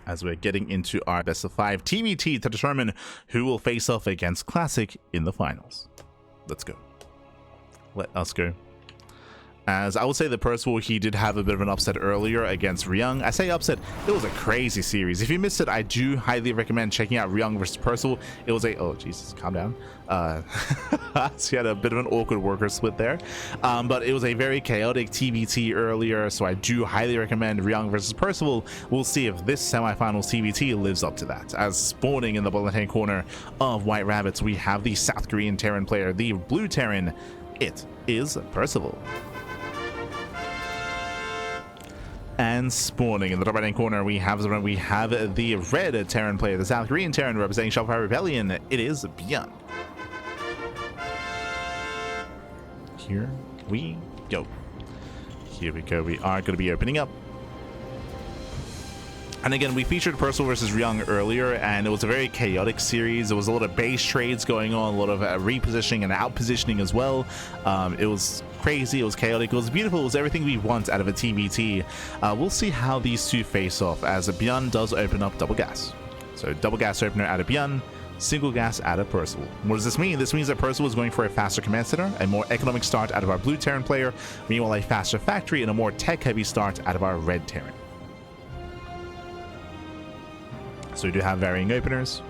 as we're getting into our best of 5 TvT to determine who will face off against Classic in the finals. Let's go. Let us go. As I would say that Percival, he did have a bit of an upset earlier against ByuN. I say upset, it was a crazy series. If you missed it, I do highly recommend checking out ByuN versus Percival. It was a, oh Jesus, calm down. So he had a bit of an awkward worker split there. But it was a very chaotic TvT earlier, so I do highly recommend ByuN versus Percival. We'll see if this semifinals TvT lives up to that. As spawning in the bottom hand corner of White Rabbits, we have the South Korean Terran player, the blue Terran. It is Percival. And spawning in the top right hand corner, we have the red Terran player, the South Korean Terran representing Shopify Rebellion. It is ByuN. Here we go. Here we go. We are going to be opening up. And again, we featured Percival versus ByuN earlier, and it was a very chaotic series. There was a lot of base trades going on, a lot of repositioning and out-positioning as well. It was crazy, it was chaotic, it was beautiful, it was everything we want out of a TvT. We'll see how these two face off, as ByuN does open up double gas. So double gas opener out of ByuN, single gas out of Percival. What does this mean? This means that Percival is going for a faster command center, a more economic start out of our blue Terran player, meanwhile a faster factory and a more tech-heavy start out of our red Terran. So we do have varying openers.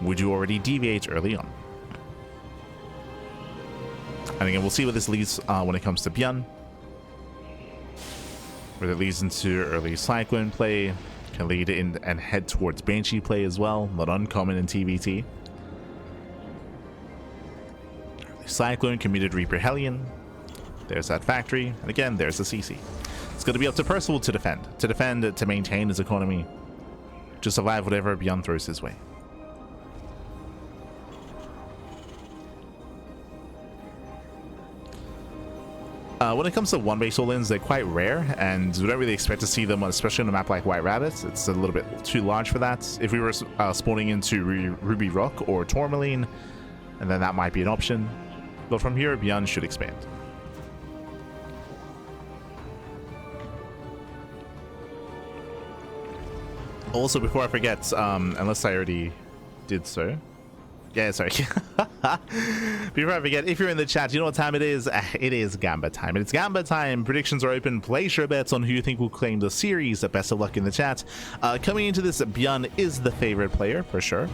We do already deviate early on. And again, we'll see what this leads when it comes to ByuN. Whether it leads into early Cyclone play, can lead in and head towards Banshee play as well. Not uncommon in TvT. Early Cyclone, committed Reaper Hellion. There's that factory. And again, there's the CC. It's going to be up to Percival to defend. To maintain his economy. To survive whatever ByuN throws his way. When it comes to one-base all-ins, they're quite rare, and we don't really expect to see them, especially on a map like White Rabbits. It's a little bit too large for that. If we were spawning into Ruby Rock or Tourmaline, and then that might be an option. But from here, ByuN should expand. Also, before I forget, unless I already did so. Yeah, sorry. Before I forget, if you're in the chat, you know what time it is? It is Gamba time. It's Gamba time. Predictions are open. Place your bets on who you think will claim the series. Best of luck in the chat. Coming into this, ByuN is the favorite player, for sure.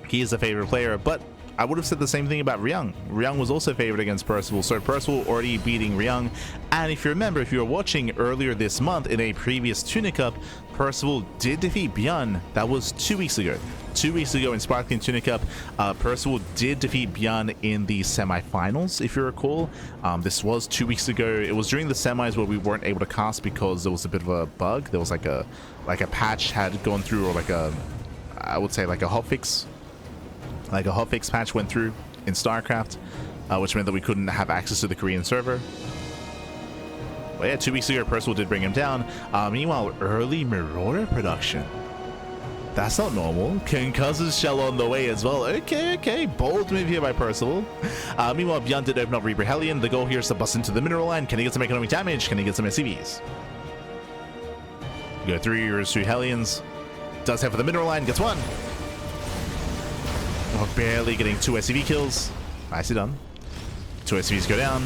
He is the favorite player, but I would have said the same thing about ByuN. ByuN was also favored against Percival, so Percival already beating ByuN. And if you remember, if you were watching earlier this month in a previous Tuna Cup, Percival did defeat ByuN. That was 2 weeks ago. 2 weeks ago in Sparkling Tuna Cup, Percival did defeat ByuN in the semifinals, if you recall. This was 2 weeks ago. It was during the semis where we weren't able to cast because there was a bit of a bug. There was like a patch had gone through, or I would say like a hotfix. Like a hotfix patch went through in StarCraft, which meant that we couldn't have access to the Korean server. But yeah, 2 weeks ago, Percival did bring him down. Meanwhile, early Marauder production. That's not normal. Concussive Shell on the way as well. Okay. Bold move here by Percival. Meanwhile, ByuN did open up Reaper Hellion. The goal here is to bust into the mineral line. Can he get some economic damage? Can he get some SCVs? Go through your 2 Hellions. Does head for the mineral line. Gets one. Oh, barely getting 2 SCV kills. Nicely done. 2 SCVs go down.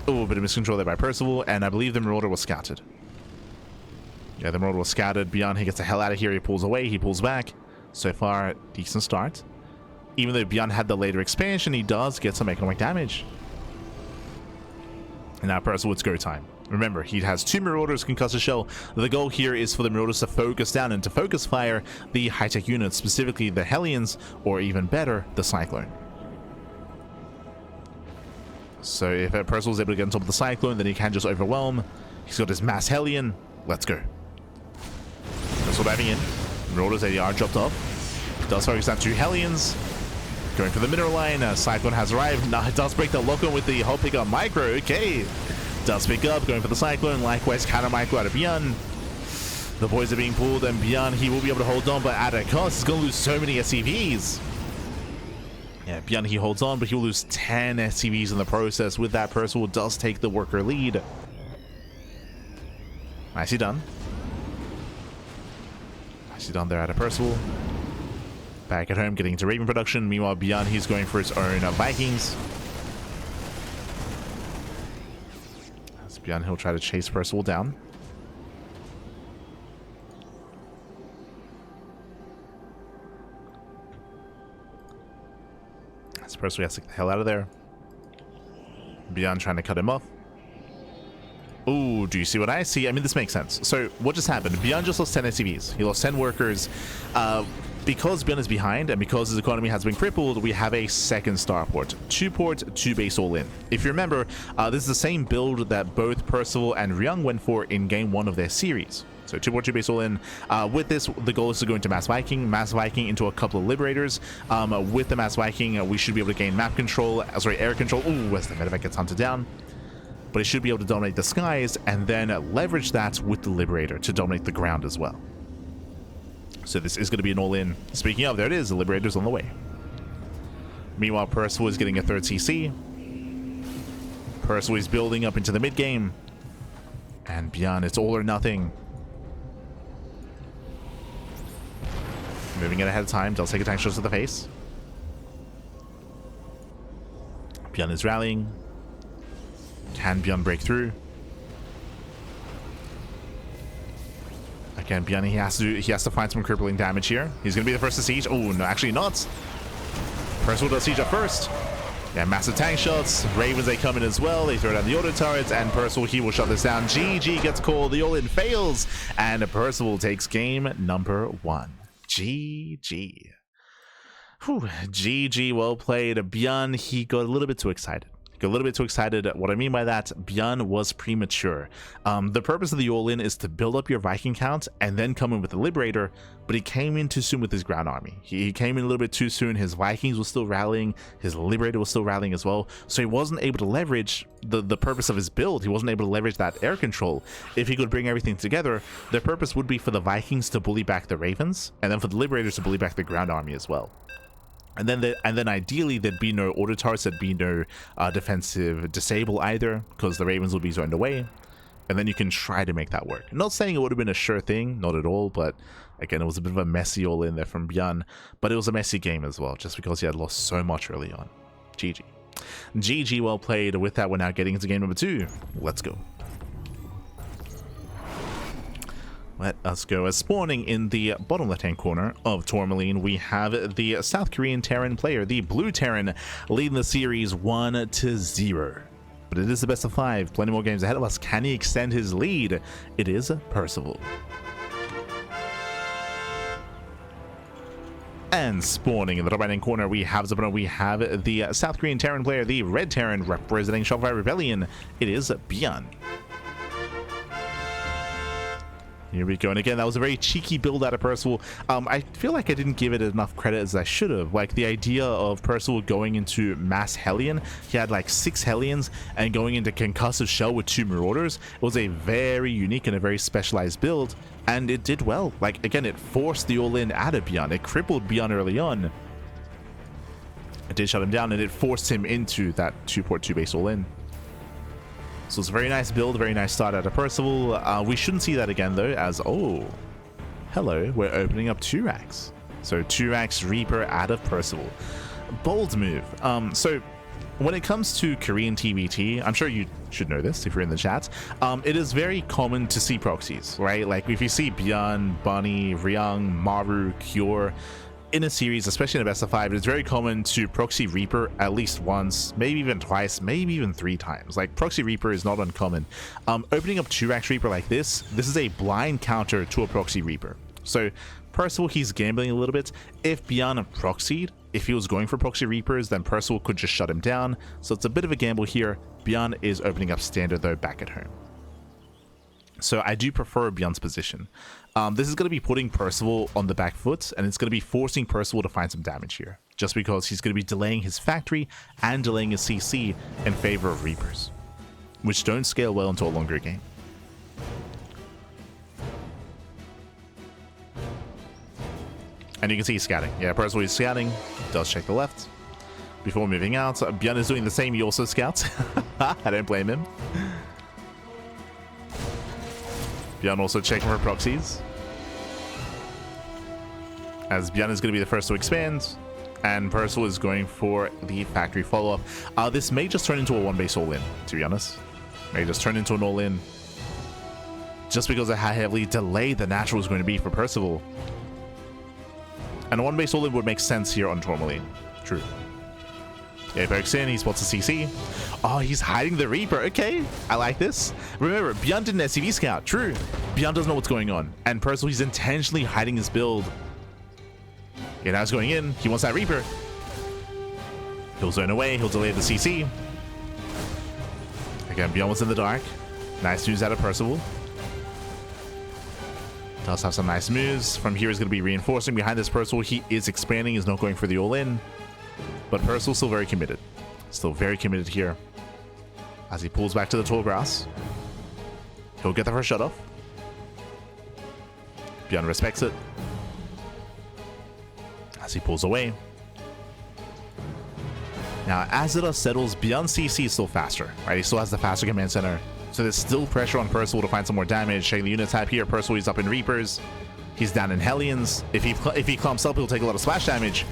Oh, a bit of miscontrol there by Percival, and I believe the Marauder was scouted. Yeah, the Marauder was scouted. ByuN, he gets the hell out of here. He pulls away. He pulls back. So far, decent start. Even though ByuN had the later expansion, he does get some economic damage. And now Percival, it's go time. Remember, he has 2 Marauders, Concussive Shell. The goal here is for the Marauders to focus down and to focus fire the high-tech units, specifically the Hellions, or even better, the Cyclone. So if Percival is able to get on top of the Cyclone, then he can just overwhelm. He's got his Mass Hellion. Let's go. Percival diving in. Marauders ADR dropped off. Does focus down 2 Hellions. Going for the mineral line. Cyclone has arrived. Now it does break the lock-on with the whole pick up micro. Okay. Does pick up, going for the Cyclone. Likewise, counter micro out of ByuN. The boys are being pulled, and ByuN, he will be able to hold on, but at a cost, he's going to lose so many SCVs. Yeah, ByuN, he holds on, but he'll lose 10 SCVs in the process. With that, Percival does take the worker lead. Nicely done. Nicely done there out of Percival. Back at home, getting into Raven production. Meanwhile, ByuN, he's going for his own Vikings. As ByuN, he'll try to chase Percival down. As Percival has to get the hell out of there. ByuN trying to cut him off. Ooh, do you see what I see? I mean, this makes sense. So what just happened? ByuN just lost 10 SCVs. He lost 10 workers. Because ByuN is behind and because his economy has been crippled, we have a second starport. 2 port, 2 base all in. If you remember, this is the same build that both Percival and ByuN went for in game 1 of their series. So 2 port, 2 base all in. With this, the goal is to go into Mass Viking into a couple of Liberators. With the Mass Viking, we should be able to gain map control, air control. Ooh, as the medevac gets hunted down. But it should be able to dominate the skies and then leverage that with the Liberator to dominate the ground as well. So this is going to be an all-in. Speaking of, there it is. The Liberator's on the way. Meanwhile, Percival is getting a 3rd CC. Percival is building up into the mid-game. And ByuN, it's all or nothing. Moving it ahead of time. Does take a tank shot to the face. ByuN is rallying. Can ByuN break through? Again, ByuN, he has to find some crippling damage here. He's gonna be the first to siege. Oh no, actually not. Percival does siege up first. Yeah, massive tank shots. Ravens, they come in as well. They throw down the auto turrets, and Percival, he will shut this down. GG gets called. The all-in fails, and Percival takes game number 1. GG. Whew. GG, well played. ByuN, he got a little bit too excited. What I mean by that, ByuN was premature. The purpose of the all-in is to build up your Viking count and then come in with the Liberator, but he came in too soon with his ground army. He came in a little bit too soon. His Vikings were still rallying, his Liberator was still rallying as well, so he wasn't able to leverage the purpose of his build. He wasn't able to leverage that air control. If he could bring everything together, the purpose would be for the Vikings to bully back the Ravens, and then for the Liberators to bully back the ground army as well. And then ideally there'd be no auto turrets, there'd be no defensive disable either, because the Ravens will be zoned away, and then you can try to make that work. Not saying it would have been a sure thing, not at all, but again, it was a bit of a messy all in there from ByuN, but it was a messy game as well, just because he had lost so much early on. GG. GG, well played. With that, we're now getting into game number 2. Let's go. Let us go. As spawning in the bottom left-hand corner of Tourmaline, we have the South Korean Terran player, the Blue Terran, leading the series 1-0. But it is the best of 5. Plenty more games ahead of us. Can he extend his lead? It is Percival. And spawning in the top right-hand corner, we have the South Korean Terran player, the Red Terran, representing Shopify Rebellion. It is ByuN. Here we go, and again, that was a very cheeky build out of Percival. I feel like I didn't give it enough credit as I should have. Like, the idea of Percival going into Mass Hellion, he had like 6 Hellions, and going into Concussive Shell with 2 Marauders, it was a very unique and a very specialized build, and it did well. Like, again, it forced the all-in out of ByuN. It crippled ByuN early on. It did shut him down, and it forced him into that 2 port 2 base all-in. So it's a very nice build, very nice start out of Percival. We shouldn't see that again though, as, oh, hello, we're opening up 2 racks. So 2 racks Reaper out of Percival. Bold move. So when it comes to Korean TvT, I'm sure you should know this if you're in the chat, it is very common to see proxies, right? Like if you see ByuN, Bunny, Ryung, Maru, Cure, in a series, especially in a best of 5, it's very common to proxy Reaper at least once, maybe even twice, maybe even 3 times. Like, proxy Reaper is not uncommon. Opening up 2 racks Reaper like this is a blind counter to a proxy Reaper. So Percival, he's gambling a little bit. If ByuN proxied, if he was going for proxy Reapers, then Percival could just shut him down. So it's a bit of a gamble here. ByuN is opening up standard though back at home. So I do prefer ByuN's position. This is going to be putting Percival on the back foot, and it's going to be forcing Percival to find some damage here, just because he's going to be delaying his factory and delaying his CC in favor of Reapers, which don't scale well into a longer game. And you can see he's scouting. Yeah, Percival is scouting, does check the left before moving out. ByuN is doing the same, he also scouts. I don't blame him. ByuN also checking for proxies. as ByuN is going to be the first to expand, and Percival is going for the factory follow-up. This may just turn into a one-base all-in, to be honest. May just turn into an all-in, just because of how heavily delayed the natural is going to be for Percival. And a one-base all-in would make sense here on Tourmaline. True. Yeah, he pokes in, he spots a CC. Oh, he's hiding the Reaper. Okay, I like this. Remember, ByuN did an SCV scout. True. ByuN doesn't know what's going on. And Percival, he's intentionally hiding his build. Yeah, now he's going in. He wants that Reaper. He'll zone away. He'll delay the CC. Again, ByuN was in the dark. Nice moves out of Percival. Does have some nice moves. From here, he's going to be reinforcing behind this Percival. He is expanding. He's not going for the all-in. But Percival's still very committed. Still very committed here. As he pulls back to the tall grass. He'll get the first shot off. ByuN respects it. As he pulls away. Now, as the dust settles, ByuN CC is still faster, right? He still has the faster command center. So there's still pressure on Percival to find some more damage. Checking the unit type here. Percival, he's up in Reapers. He's down in Hellions. If he clumps up, he'll take a lot of splash damage.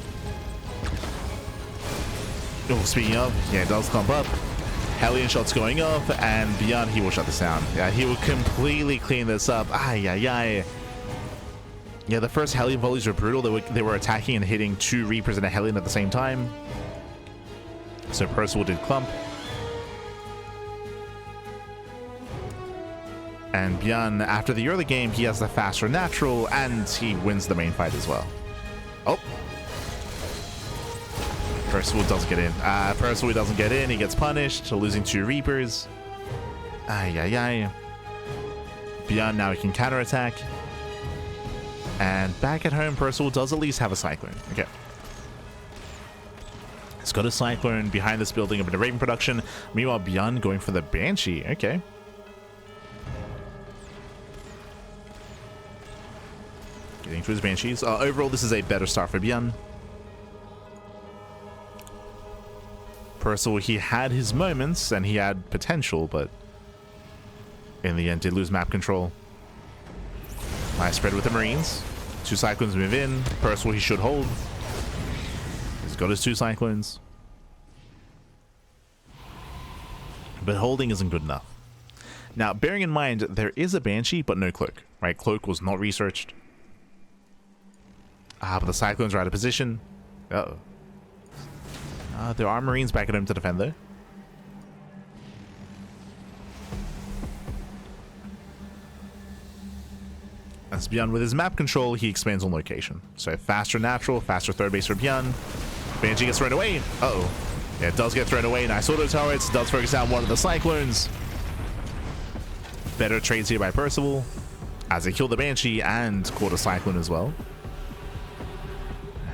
Oh, speaking of, yeah, it does clump up. Hellion shots going off, and ByuN, he will shut this down. Yeah, he will completely clean this up. Ay, ay, ay. Yeah, the first Hellion volleys were brutal. They were attacking and hitting 2 Reapers and a Hellion at the same time. So Percival did clump. And ByuN, after the early game, he has the faster natural, and he wins the main fight as well. Oh. Percival doesn't get in. Percival doesn't get in. He gets punished, losing 2 Reapers. Ay, ay, ay. ByuN, now he can counterattack. And back at home, Percival does at least have a Cyclone. Okay. He's got a Cyclone behind this building, a bit of Raven production. Meanwhile, ByuN going for the Banshee. Okay. Getting to his Banshees. Overall, this is a better start for ByuN. Percival, he had his moments and he had potential, but in the end did lose map control. Nice spread with the Marines. 2 Cyclones move in. Percival, he should hold. He's got his 2 Cyclones. But holding isn't good enough. Now, bearing in mind, there is a Banshee, but no Cloak. Right? Cloak was not researched. But the Cyclones are out of position. Uh-oh. There are Marines back at home to defend, though. As ByuN with his map control, he expands on location. So faster natural, faster third base for ByuN. Banshee gets thrown away. Uh-oh. Yeah, it does get thrown away. Nice auto turrets. Does focus down one of the Cyclones. Better trades here by Percival. As they kill the Banshee and caught a Cyclone as well.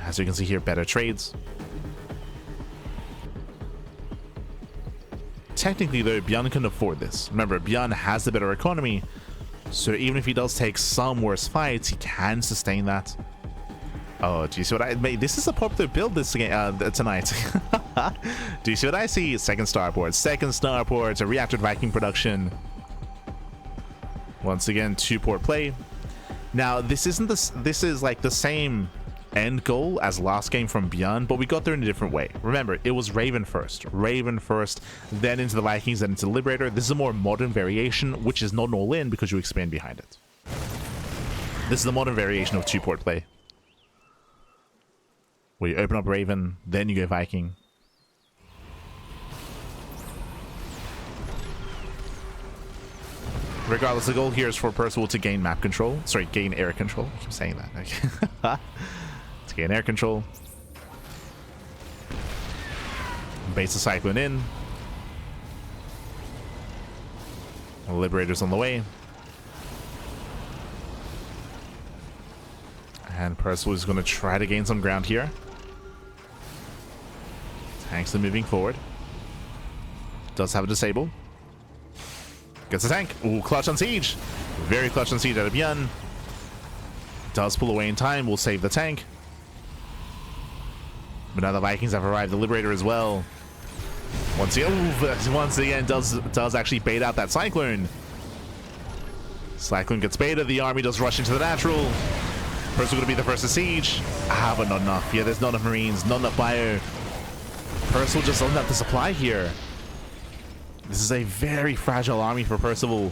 As you can see here, better trades. Technically, though, ByuN can afford this. Remember, ByuN has the better economy, so even if he does take some worse fights, he can sustain that. Oh, do you see what I made? This is a popular build this game, tonight. Do you see what I see? Second starport, a reactor Viking production. Once again, 2-port play. Now, this is like the same end goal as last game from ByuN, but we got there in a different way. Remember, it was Raven first, then into the Vikings, then into the Liberator. This is a more modern variation, which is not an all-in because you expand behind it. This is the modern variation of 2-port play, where you open up Raven, then you go Viking. Regardless, the goal here is for Percival to gain map control. Sorry, gain air control. I keep saying that. Okay. To gain air control. Base the Cyclone in. The Liberator's on the way. And Percival is going to try to gain some ground here. Tanks are moving forward. Does have a disable. Gets the tank. Ooh, clutch on siege. Very clutch on siege out of ByuN. Does pull away in time. Will save the tank. But now the Vikings have arrived. The Liberator as well. Once again does actually bait out that Cyclone. Cyclone gets baited. The army does rush into the natural. Percival gonna be the first to siege. But not enough. Yeah, there's not enough Marines, not enough bio. Percival just doesn't have the supply here. This is a very fragile army for Percival.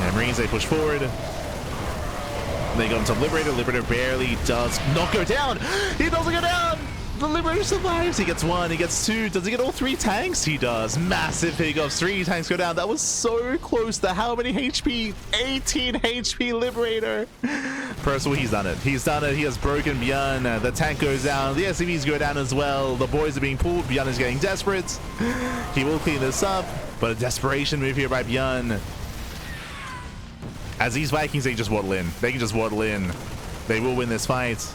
And Marines, they push forward. They go into Liberator. Liberator barely does not go down. He doesn't go down. The Liberator survives. He gets 1. He gets 2. Does he get all 3 tanks? He does. Massive pickups. 3 tanks go down. That was so close to how many HP? 18 HP Liberator. Percival, he's done it. He's done it. He has broken ByuN. The tank goes down. The SCVs go down as well. The boys are being pulled. ByuN is getting desperate. He will clean this up, but a desperation move here by ByuN. As these Vikings, they just waddle in. They can just waddle in. They will win this fight.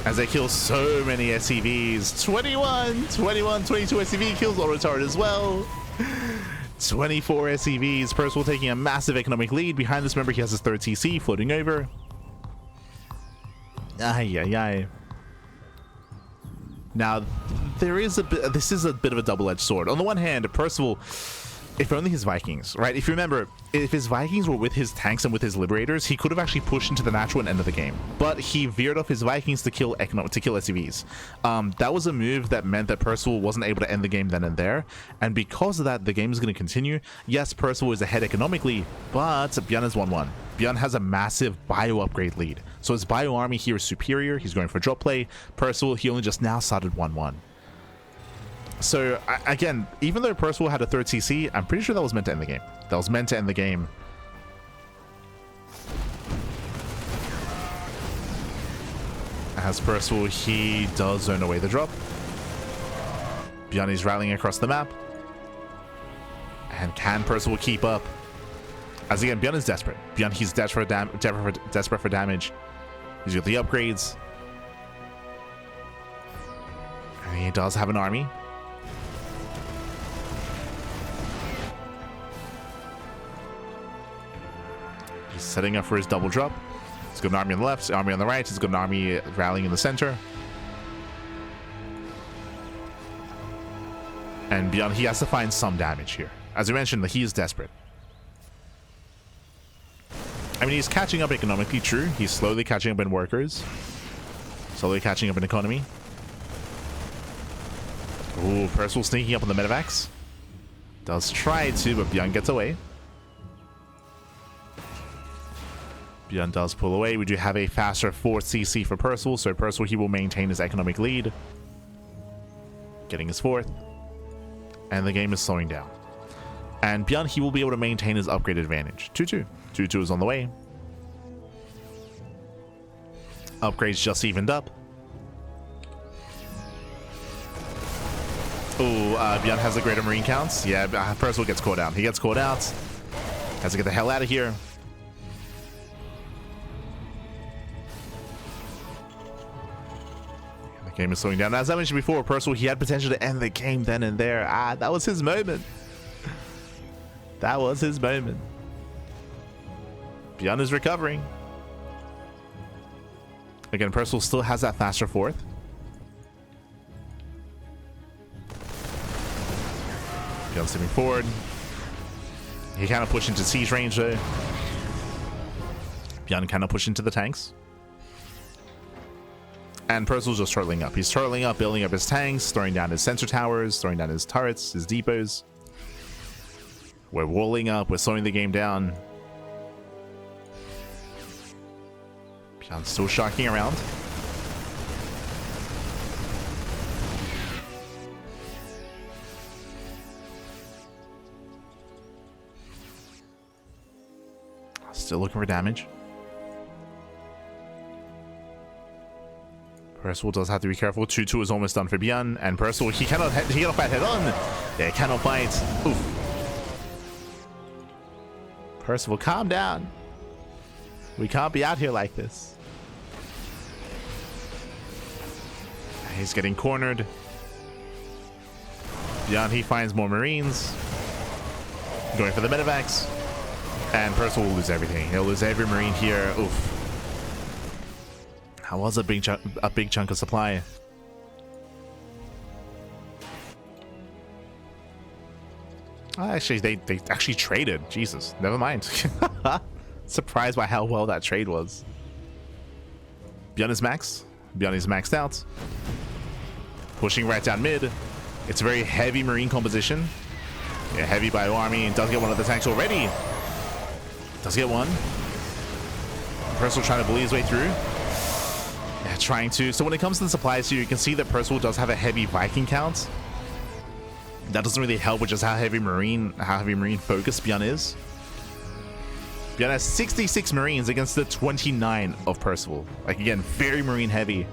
As they kill so many SCVs. 21, 22 SCV kills. Auto turret as well. 24 SCVs. Percival taking a massive economic lead. Behind this member, he has his 3rd TC floating over. Now, there is a bit. This is a bit of a double-edged sword. On the one hand, Percival, if only his Vikings, right? If you remember, if his Vikings were with his tanks and with his Liberators, he could have actually pushed into the natural and end of the game. But he veered off his Vikings to kill SCVs. That was a move that meant that Percival wasn't able to end the game then and there. And because of that, the game is going to continue. Yes, Percival is ahead economically, but ByuN is 1-1. ByuN has a massive bio upgrade lead. So his bio army here is superior. He's going for drop play. Percival, he only just now started 1-1. So, again, even though Percival had a 3rd TC, I'm pretty sure that was meant to end the game. That was meant to end the game. As Percival, he does zone away the drop. ByuN is rallying across the map. And can Percival keep up? As again, ByuN is desperate. ByuN, he's desperate for damage. He's got the upgrades. And he does have an army. He's setting up for his double drop. He's got an army on the left, army on the right. He's got an army rallying in the center. And ByuN, he has to find some damage here. As we mentioned, he is desperate. I mean, he's catching up economically, true. He's slowly catching up in workers. Slowly catching up in economy. Ooh, Percival sneaking up on the medevacs. Does try to, but ByuN gets away. ByuN does pull away. We do have a faster 4th CC for Percival, so Percival, he will maintain his economic lead. Getting his 4th. And the game is slowing down. And ByuN, he will be able to maintain his upgrade advantage. 2-2. 2-2 is on the way. Upgrades just evened up. Oh, ByuN has the greater marine counts. Yeah, Percival gets caught out. He gets caught out. Has to get the hell out of here. The game is slowing down. As I mentioned before, Percival, he had potential to end the game then and there. That was his moment. That was his moment. ByuN is recovering. Again, Percival still has that faster 4th. ByuN stepping forward. He kind of pushed into siege range though. ByuN kind of pushed into the tanks. And Percival's just turtling up. He's turtling up, building up his tanks, throwing down his sensor towers, throwing down his turrets, his depots. We're walling up. We're slowing the game down. ByuN still shocking around. Still looking for damage. Percival does have to be careful. 2-2 is almost done for ByuN, and Percival, he cannot fight head on. Yeah, he cannot fight. Oof. Percival, calm down. We can't be out here like this. He's getting cornered. ByuN, he finds more Marines. Going for the medevacs. And Percival will lose everything. He'll lose every Marine here. Oof. That was a big chunk of supply. Actually, they actually traded. Jesus, never mind. Surprised by how well that trade was. ByuN is max. ByuN is maxed out. Pushing right down mid. It's a very heavy Marine composition. Yeah, heavy ByuN army, and does get one of the tanks already. Does get one. Percival trying to bully his way through. Yeah, trying to. So when it comes to the supplies here, you can see that Percival does have a heavy Viking count. That doesn't really help with just how heavy Marine focused ByuN is. ByuN has 66 Marines against the 29 of Percival. Like, again, very Marine heavy.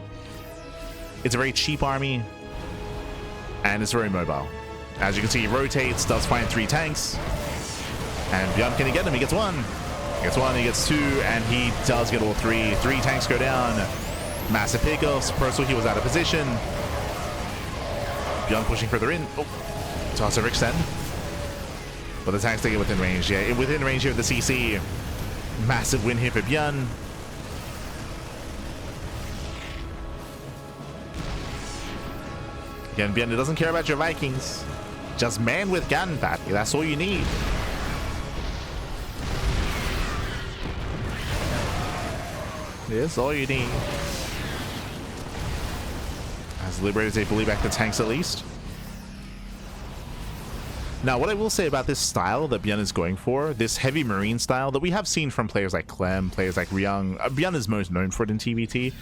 It's a very cheap army, and it's very mobile. As you can see, he rotates, does find 3 tanks. And ByuN, can he get them? He gets 1. He gets 1, he gets 2, and he does get all 3. 3 tanks go down. Massive pickoffs. Percival, he was out of position. ByuN pushing further in. Oh, toss overextend. But the tanks take it within range. Yeah, within range here of the CC. Massive win here for ByuN. Again, ByuN doesn't care about your Vikings. Just man with gun, Patty. That's all you need. That's all you need. As Liberators, they bully back the tanks at least. Now, what I will say about this style that ByuN is going for, this heavy Marine style that we have seen from players like Clem, players like ByuN, ByuN is most known for it in TvT,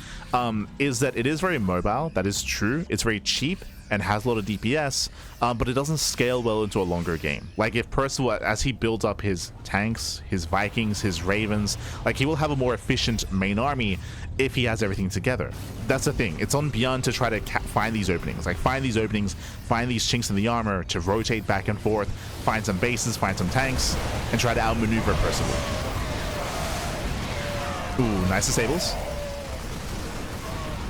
is that it is very mobile. That is true. It's very cheap and has a lot of DPS, but it doesn't scale well into a longer game. Like, if Percival, as he builds up his tanks, his Vikings, his Ravens, like, he will have a more efficient main army if he has everything together. That's the thing. It's on ByuN to try to find these openings. Like, find these openings, find these chinks in the armor, to rotate back and forth, find some bases, find some tanks, and try to outmaneuver Percival. Ooh, nice disables.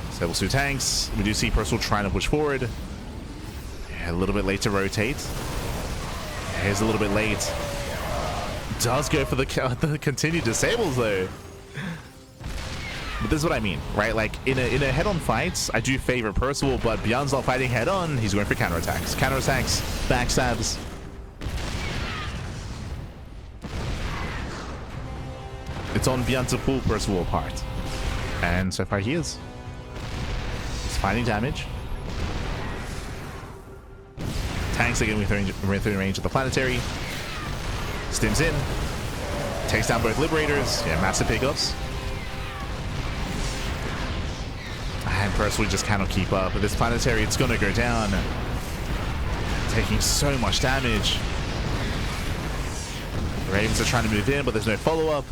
Disables 2 tanks. We do see Percival trying to push forward. Yeah, a little bit late to rotate. Here's a little bit late. Does go for the continued disables though. But this is what I mean, right? Like, in a head-on fight, I do favor Percival, but ByuN's not fighting head-on. He's going for counterattacks. Counterattacks, backstabs. It's on ByuN to pull Percival apart. And so far he is. He's finding damage. Tanks again within range of the planetary. Stims in. Takes down both Liberators. Yeah, massive pickups. And Percival just cannot keep up. With this planetary, it's going to go down. Taking so much damage. The Ravens are trying to move in, but there's no follow-up.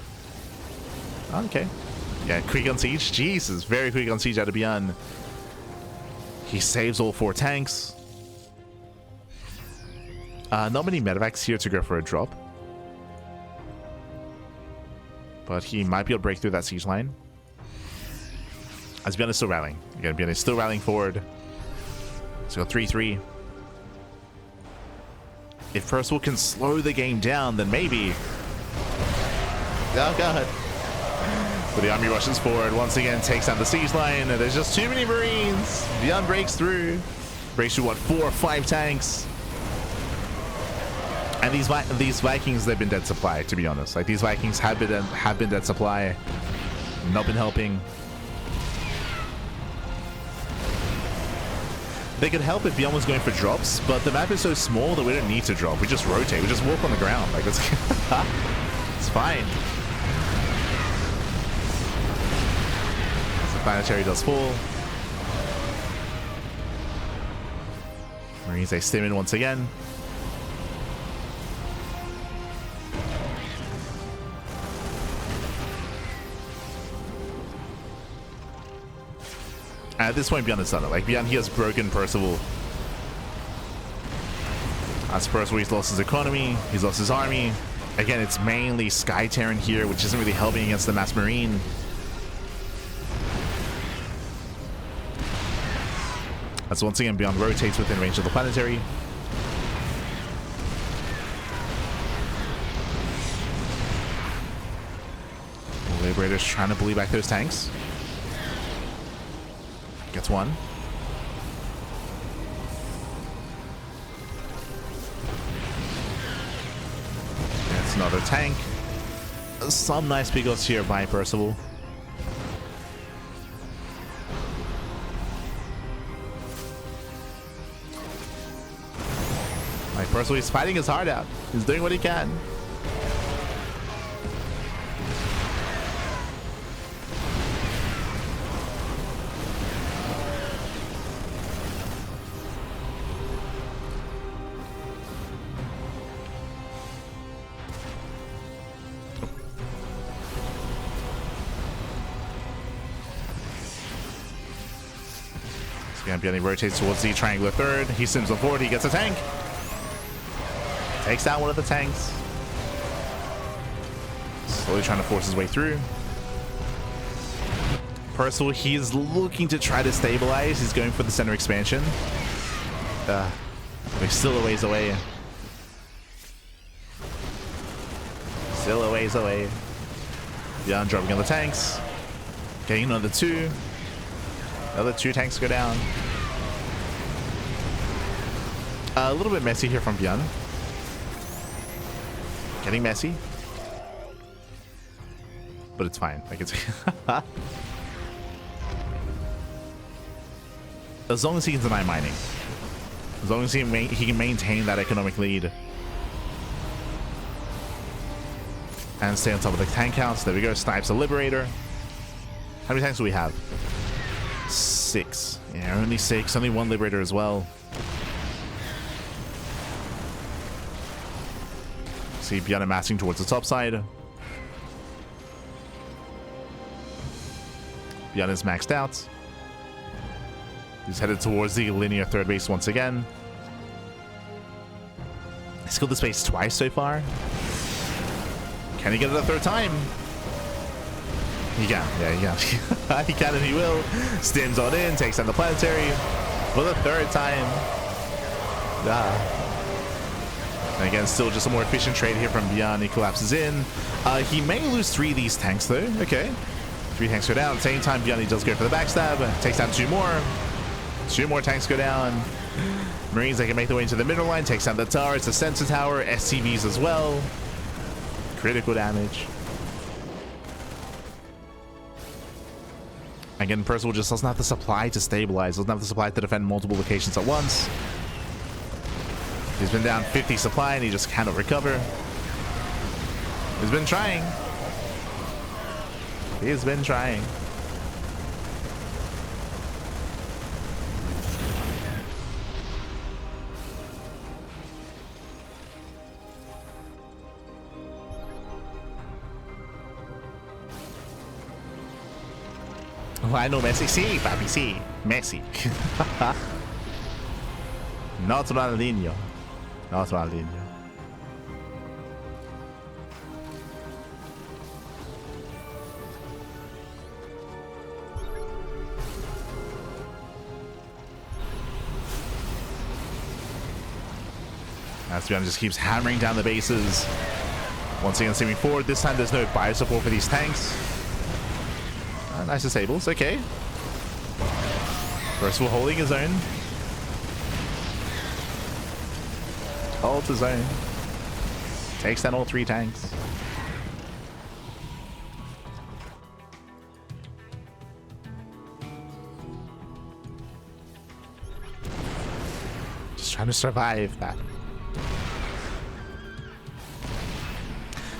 Okay. Yeah, quick on siege. Jesus, very quick on siege out of ByuN. He saves all 4 tanks. Not many medevacs here to go for a drop. But he might be able to break through that siege line. As ByuN is still rallying. Again, ByuN is still rallying forward. So 3-3. If Percival can slow the game down, then maybe. Oh god. But the army rushes forward once again, takes down the siege line. There's just too many Marines. ByuN breaks through. Breaks through what, 4 or 5 tanks. And these Vikings, they've been dead supply, to be honest. Like, these Vikings have been dead supply. Not been helping. They could help if ByuN was going for drops, but the map is so small that we don't need to drop. We just rotate. We just walk on the ground. Like, it's, it's fine. The planetary does fall. Marines, they stim in once again. At this point, ByuN has done it. Like, ByuN, he has broken Percival. As Percival, he's lost his economy, he's lost his army. Again, it's mainly Sky Terran here, which isn't really helping against the Mass Marine. As once again, ByuN rotates within range of the planetary. The Liberators trying to bully back those tanks. Gets one. That's another tank. some nice pickles here by Percival. Like Percival, he's fighting his heart out. He's doing what he can. ByuN rotates towards the triangular third. He sims on forward. He gets a tank. Takes out one of the tanks. Slowly trying to force his way through. Percival, he's looking to try to stabilize. He's going for the center expansion. We're still a ways away. Still a ways away. ByuN dropping on the tanks. Getting another two. Another two tanks go down. A little bit messy here from ByuN. Getting messy. But it's fine. Like it's as long as he can deny mining. As long as he can maintain that economic lead. And stay on top of the tank counts. There we go. Snipes the Liberator. How many tanks do we have? 6. Yeah, only 6. Only 1 Liberator as well. See ByuN amassing towards the top side. ByuN is maxed out. He's headed towards the linear third base once again. He's killed the space twice so far. Can he get it a third time? He can. Yeah, he can. He can and he will. Stims on in, takes down the planetary for the third time. And again, still just a more efficient trade here from ByuN. He collapses in. He may lose 3 of these tanks though. Okay. 3 tanks go down. Same time, ByuN, he does go for the backstab. Takes down 2 more. 2 more tanks go down. Marines, they can make their way into the middle line. Takes down the tower. It's a sensor tower. SCVs as well. Critical damage. Again, Percival just doesn't have the supply to stabilize. Doesn't have the supply to defend multiple locations at once. He's been down 50 supply and he just cannot recover. He's been trying. He's been trying. Oh, I know Messi. Sí, papi, sí. Messi. Not Ronaldinho. Not Ronaldinho. As ByuN just keeps hammering down the bases. Once again, steaming forward. This time there's no bio support for these tanks. Nice disables. Okay. Percival holding his own. Holds his own. Takes down all 3 tanks. Just trying to survive that.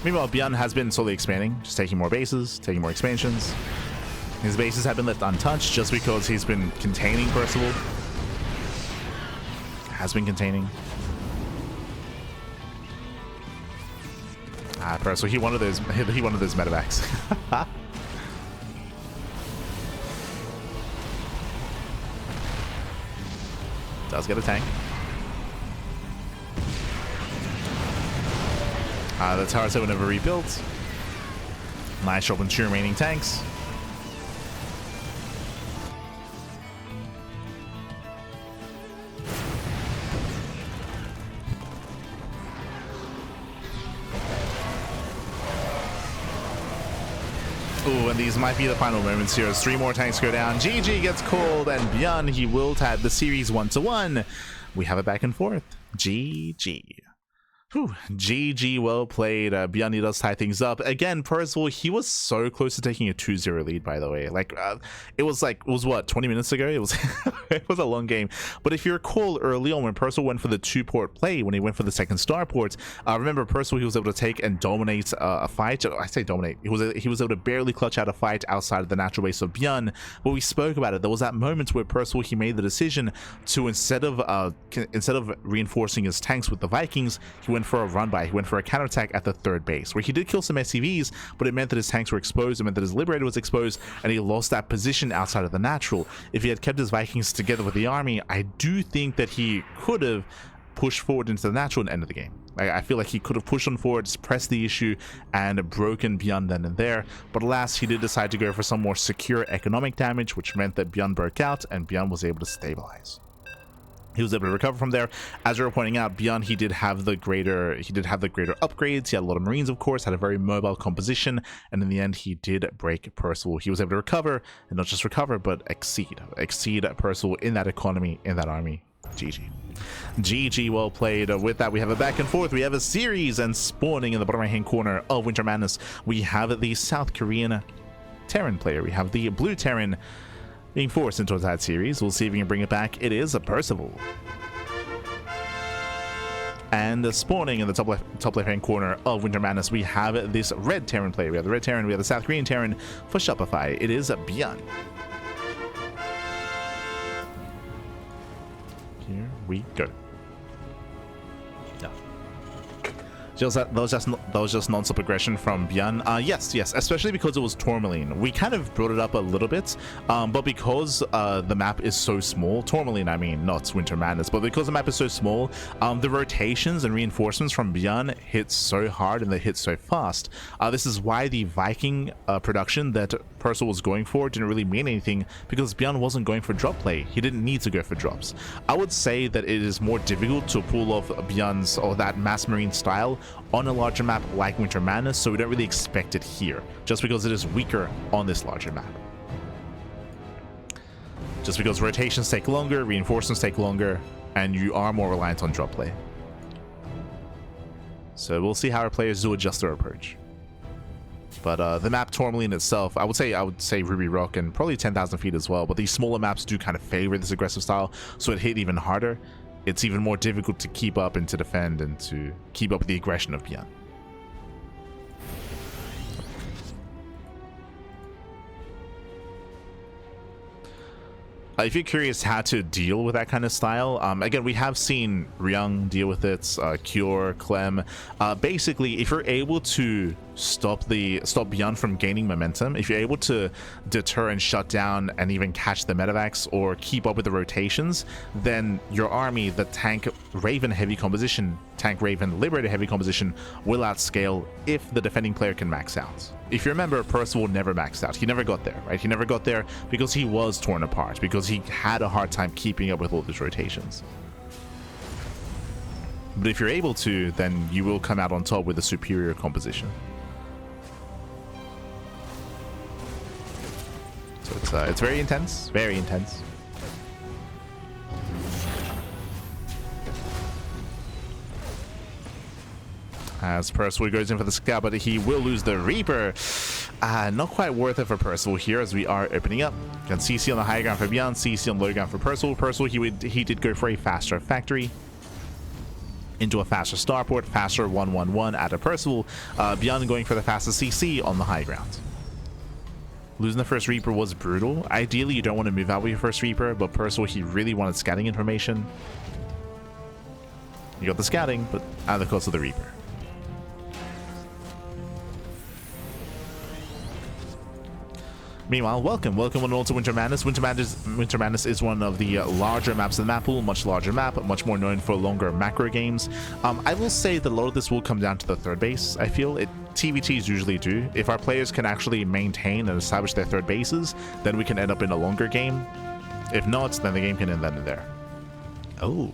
Meanwhile, ByuN has been slowly expanding, just taking more bases, taking more expansions. His bases have been left untouched just because he's been containing Percival. Has been containing. Percival, he wanted those medevacs. Does get a tank. The towers have never rebuilt. Nice shot with 2 remaining tanks. Ooh, and these might be the final moments here as 3 more tanks go down. GG gets called, and ByuN, he will tie the series 1-1. We have it back and forth. GG. Whew, GG, well played. ByuN does tie things up. Again, Percival, he was so close to taking a 2-0 lead, by the way. Like, it was what, 20 minutes ago? It was it was a long game. But if you recall early on when Percival went for the 2-port play, when he went for the second starport, remember Percival, he was able to take and dominate a fight. I say dominate. He was able to barely clutch out a fight outside of the natural base of ByuN. But we spoke about it. There was that moment where Percival, he made the decision to, instead of reinforcing his tanks with the Vikings, he went for a run by. He went for a counterattack at the third base, where he did kill some SCVs, but it meant that his tanks were exposed, it meant that his Liberator was exposed, and he lost that position outside of the natural. If he had kept his Vikings together with the army, I do think that he could have pushed forward into the natural and ended the game. I feel like he could have pushed on forward, pressed the issue, and broken ByuN then and there. But alas, he did decide to go for some more secure economic damage, which meant that ByuN broke out and ByuN was able to stabilize. He was able to recover from there. As you were pointing out, ByuN, he did have the greater upgrades. He had a lot of Marines, of course, had a very mobile composition, and in the end, he did break Percival. He was able to recover, and not just recover, but exceed Percival in that economy, in that army. GG. GG, well played. With that, we have a back and forth. We have a series, and spawning in the bottom right-hand corner of Winter Madness, we have the South Korean Terran player. We have the blue Terran being forced into that series. We'll see if we can bring it back. It is a Percival. And spawning in the top left-hand corner of Winter Madness, we have this red Terran player. We have the red Terran, we have the South Korean Terran for Shopify. It is a ByuN. Here we go. That was just non-stop aggression from ByuN. Yes, especially because it was Tourmaline. We kind of brought it up a little bit, but because the map is so small, Tourmaline, I mean, not Winter Madness, but because the map is so small, the rotations and reinforcements from ByuN hit so hard and they hit so fast. This is why the Viking production that Percival was going for didn't really mean anything, because ByuN wasn't going for drop play. He didn't need to go for drops. I would say that it is more difficult to pull off ByuN's or that mass marine style on a larger map like Winter Madness, so we don't really expect it here, just because it is weaker on this larger map. Just because rotations take longer, reinforcements take longer, and you are more reliant on drop play. So we'll see how our players do adjust their approach. But the map Tourmaline itself, I would say Ruby Rock and probably 10,000 feet as well, but these smaller maps do kind of favor this aggressive style, so it hit even harder. It's even more difficult to keep up and to defend and to keep up with the aggression of ByuN. If you're curious how to deal with that kind of style, again, we have seen Ryung deal with it, Cure, Clem. Basically, if you're able to stop ByuN from gaining momentum, if you're able to deter and shut down and even catch the medevacs or keep up with the rotations, then your army, the tank Raven heavy composition, tank Raven Liberator heavy composition, will outscale if the defending player can max out. If you remember, Percival never maxed out. He never got there, right? He never got there because he was torn apart, because he had a hard time keeping up with all these rotations. But if you're able to, then you will come out on top with a superior composition. So it's very intense, very intense. As Percival goes in for the scout, but he will lose the Reaper. Not quite worth it for Percival here, as we are opening up. Got CC on the high ground for ByuN, CC on low ground for Percival. Percival, he did go for a faster factory into a faster starport, faster 1-1-1 out of Percival. ByuN going for the fastest CC on the high ground. Losing the first Reaper was brutal. Ideally, you don't want to move out with your first Reaper, but Percival, he really wanted scouting information. You got the scouting, but at the cost of the Reaper. Meanwhile, welcome on all to Winter Madness. Winter Madness is one of the larger maps in the map pool, much larger map, much more known for longer macro games. I will say that a lot of this will come down to the third base. I feel TvTs usually do. If our players can actually maintain and establish their third bases, then we can end up in a longer game. If not, then the game can end then and there. Oh,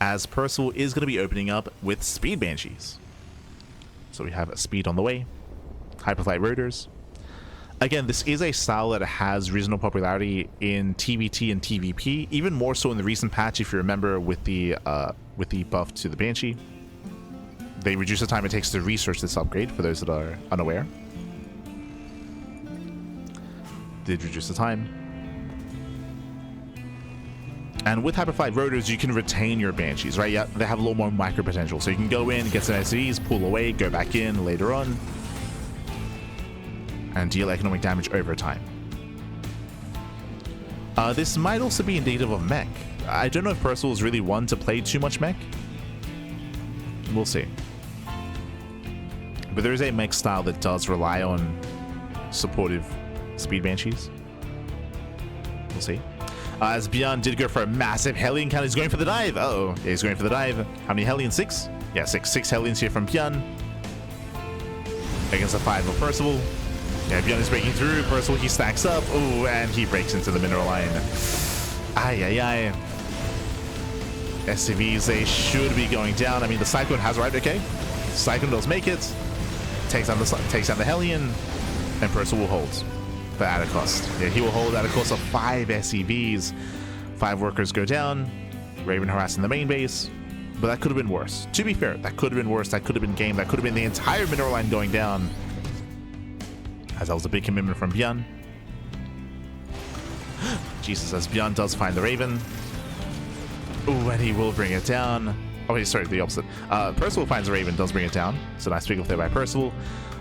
as Percival is going to be opening up with Speed Banshees. So we have Speed on the way, Hyperflight Rotors. Again, this is a style that has reasonable popularity in TvT and TvP, even more so in the recent patch, if you remember, with the buff to the Banshee. they reduce the time it takes to research this upgrade, for those that are unaware. Did reduce the time. And with Hyperflight Rotors, you can retain your Banshees, right? Yeah, they have a little more micro potential. So you can go in, get some SCVs, pull away, go back in later on, and deal economic damage over time. This might also be indicative of mech. I don't know if Percival is really one to play too much mech. We'll see. But there is a mech style that does rely on supportive speed Banshees. We'll see. As ByuN did go for a massive Hellion count, he's going for the dive. Uh-oh. Yeah, he's going for the dive. How many Hellions? 6? Yeah, 6. 6 Hellions here from ByuN. Against a 5 of Percival. Yeah, ByuN is breaking through. Percival, he stacks up. Oh, and he breaks into the mineral line. Ay. SCVs, they should be going down. I mean, the Cyclone has arrived, okay? Cyclone does make it. Takes down the Hellion. And Percival holds. But at a cost. Yeah, he will hold at a cost of 5 SCVs. 5 workers go down. Raven harassing the main base. But that could have been worse. To be fair, that could have been worse. That could have been game. That could have been the entire mineral line going down. As that was a big commitment from ByuN. Jesus, as ByuN does find the Raven. Ooh, and he will bring it down. Oh, wait, sorry, the opposite. Percival finds the Raven, does bring it down. So nice pick up there by Percival.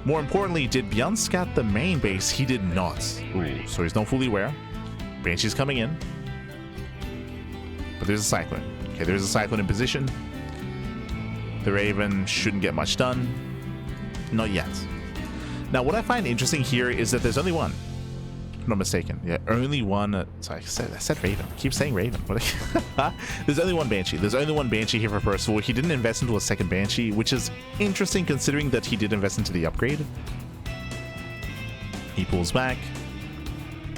More importantly, did ByuN scout the main base? He did not. Ooh, so he's not fully aware. Banshee's coming in. But there's a Cyclone. Okay, there's a Cyclone in position. The Raven shouldn't get much done. Not yet. Now, what I find interesting here is that there's only one. If I'm not mistaken. Yeah, only one. Sorry, I said Raven. I keep saying Raven. There's only one Banshee. There's only one Banshee here for Percival. He didn't invest into a second Banshee, which is interesting considering that he did invest into the upgrade. He pulls back,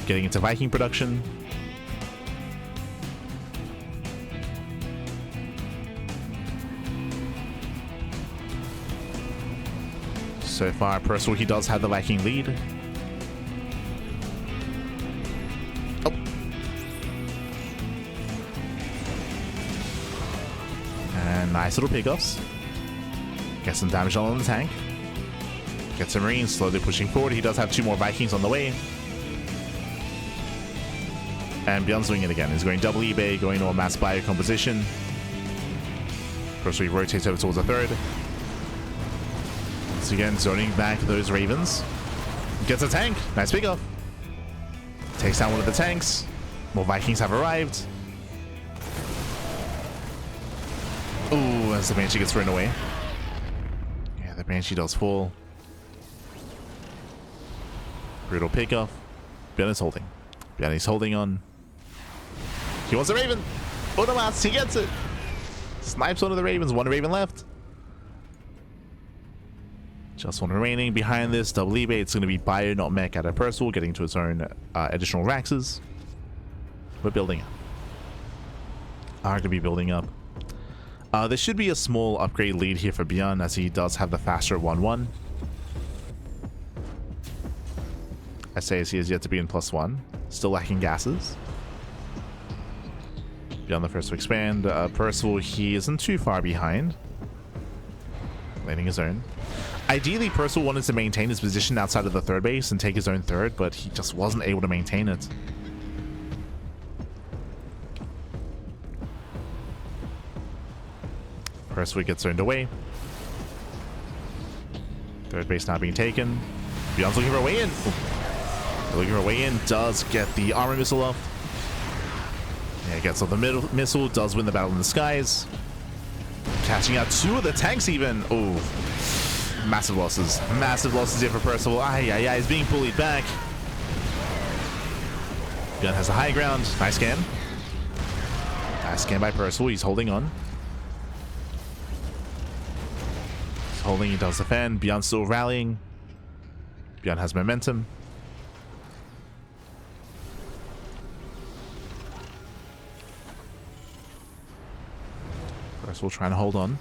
getting into Viking production. So far, Percival, he does have the Viking lead. Oh. And nice little pickoffs. Get some damage on the tank. Get some Marines slowly pushing forward. He does have 2 more Vikings on the way. And ByuN's doing it again. He's going double eBay, going to a mass bio composition. Percival rotates over towards the 3rd. Once again, zoning back those Ravens. Gets a tank. Nice pickoff. Takes down one of the tanks. More Vikings have arrived. Ooh, as the Banshee gets thrown away. Yeah, the Banshee does fall. Brutal pickoff. ByuN is holding. ByuN is holding on. He wants a Raven. Automass, he gets it. Snipes one of the Ravens. 1 Raven left. Just 1 remaining. Behind this, double eBay. It's going to be ByuN, not mech, out of Percival, getting to its own additional Raxes. We're building up. Are going to be building up. There should be a small upgrade lead here for ByuN, as he does have the faster 1-1. SASC is yet to be in +1. Still lacking gases. ByuN the first to expand. Percival, he isn't too far behind. Landing his own. Ideally, Percival wanted to maintain his position outside of the 3rd base and take his own 3rd, but he just wasn't able to maintain it. Percival gets zoned away. 3rd base now being taken. ByuN's looking for a way in. Looking for a way in. Does get the armor missile off. Yeah, gets off the missile. Does win the battle in the skies. Catching out 2 of the tanks even. Oh, massive losses. Massive losses here for Percival. He's being bullied back. ByuN has the high ground. Nice scan. Nice scan by Percival. He's holding on. He's holding. He does defend. ByuN still rallying. ByuN has momentum. Percival trying to hold on.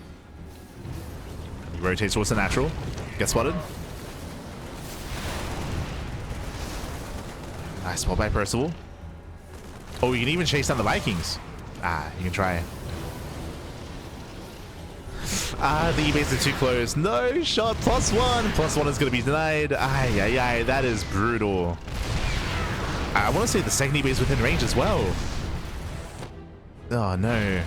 He rotates towards the natural. Gets spotted. Nice spot by Percival. Oh, you can even chase down the Vikings. You can try. Ah, the base is too close. No shot. +1. +1 is going to be denied. Ay, ay, ay. That is brutal. I want to say the second base within range as well. Oh, no.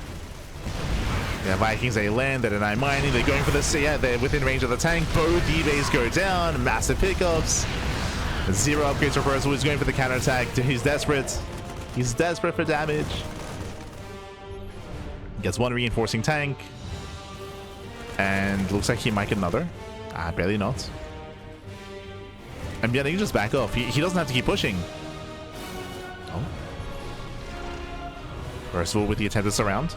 Yeah, Vikings, they land. They deny mining. They're going for this. Yeah, they're within range of the tank. Both E-base go down. Massive pickups. 0 upgrades for Percival. He's going for the counterattack. He's desperate. He's desperate for damage. Gets 1 reinforcing tank. And looks like he might get another. Ah, barely not. And yeah, they can just back off. He doesn't have to keep pushing. Oh. Percival with the attempted surround.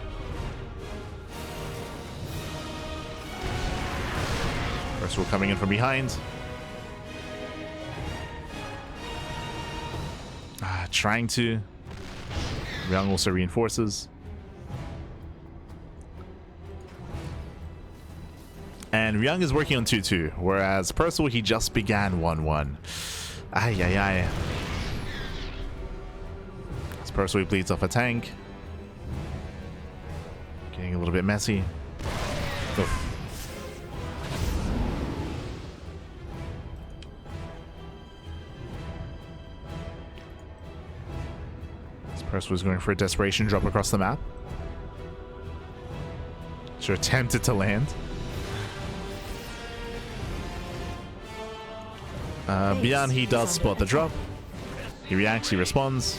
Percival coming in from behind. Trying to. ByuN also reinforces. And ByuN is working on 2-2, whereas Percival, he just began 1-1. Ay, ay, ay. As Percival bleeds off a tank. Getting a little bit messy. Oof. Percival was going for a desperation drop across the map. Sure, attempted to land. ByuN, he does spot the drop. He reacts, he responds.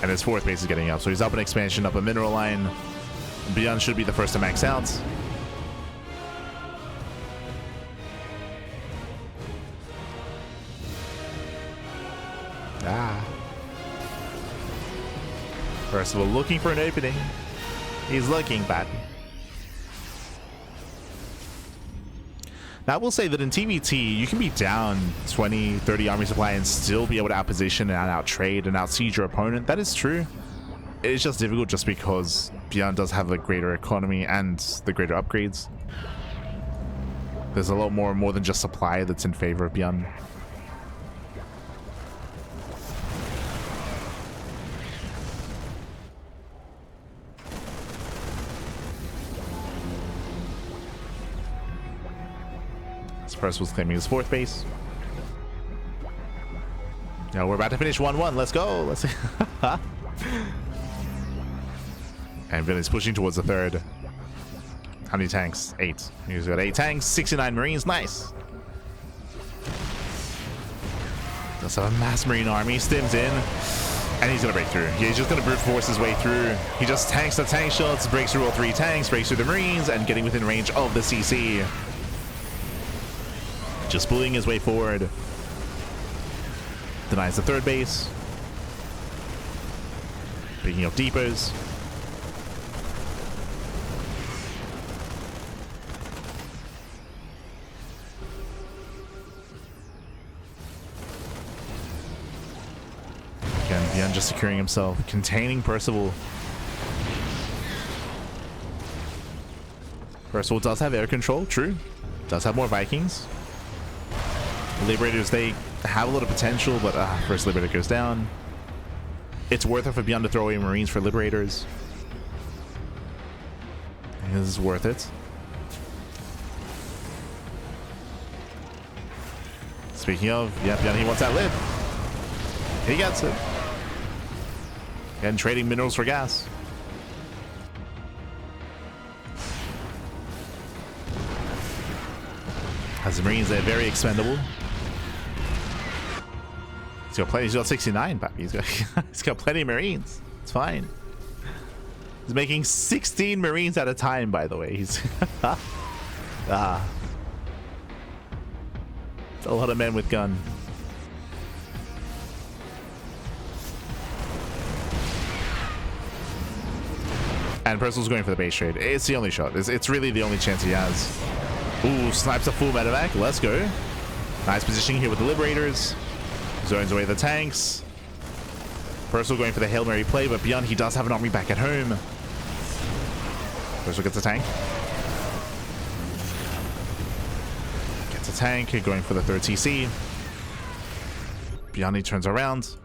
And his 4th base is getting up. So he's up an expansion, up a mineral line. ByuN should be the first to max out. Percival looking for an opening. He's looking bad. Now, I will say that in TvT, you can be down 20, 30 army supply and still be able to outposition and out-trade and out-siege your opponent. That is true. It's just difficult just because ByuN does have a greater economy and the greater upgrades. There's a lot more than just supply that's in favor of ByuN. Percival's claiming his 4th base. Now we're about to finish 1-1. Let's go. Let's see. And ByuN's pushing towards the 3rd. How many tanks? 8. He's got 8 tanks, 69 Marines. Nice. Does have a mass Marine army. Stims in. And he's going to break through. Yeah, he's just going to brute force his way through. He just tanks the tank shots, breaks through all 3 tanks, breaks through the Marines, and getting within range of the CC. Just bullying his way forward. Denies the 3rd base. Picking up depots. Again, ByuN just securing himself, containing Percival. Percival does have air control, true. Does have more Vikings. Liberators, they have a lot of potential, but first Liberator goes down. It's worth it for ByuN to throw away Marines for Liberators. This is worth it. Speaking of, yeah, ByuN, he wants that lib. He gets it. And trading minerals for gas. Has the Marines, they're very expendable. He's got plenty. He's got 69, but he's got plenty of Marines. It's fine. He's making 16 Marines at a time, by the way. He's it's a lot of men with gun. And Percival's going for the base trade. It's the only shot. It's really the only chance he has. Ooh, snipes a full medevac. Let's go. Nice positioning here with the Liberators. Zones away the tanks. Percival going for the Hail Mary play, but ByuN, he does have an army back at home. Percival gets a tank. Gets a tank, going for the 3rd TC. ByuN, he turns around.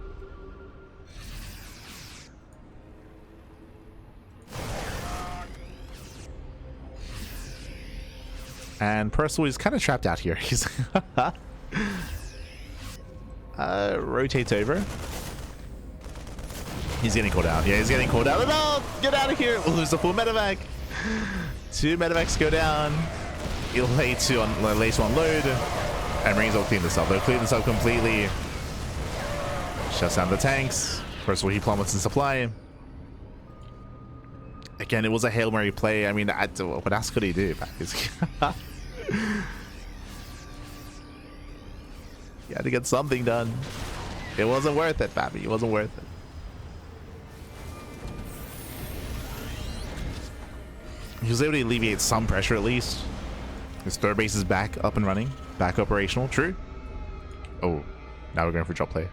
And Percival is kind of trapped out here. He's rotates over. He's getting caught out. Yeah, he's getting caught out. No, get out of here. We'll lose the full medevac. 2 medevacs go down. He'll lay to unload. And Marines will clean this up. They'll clean this up completely. Shuts down the tanks. Percival, he plummets in supply. Again, it was a Hail Mary play. I mean, what else could he do? He had to get something done. It wasn't worth it, Babby. It wasn't worth it. He was able to alleviate some pressure at least. His third base is back up and running. Back operational. True. Oh, now we're going for drop play.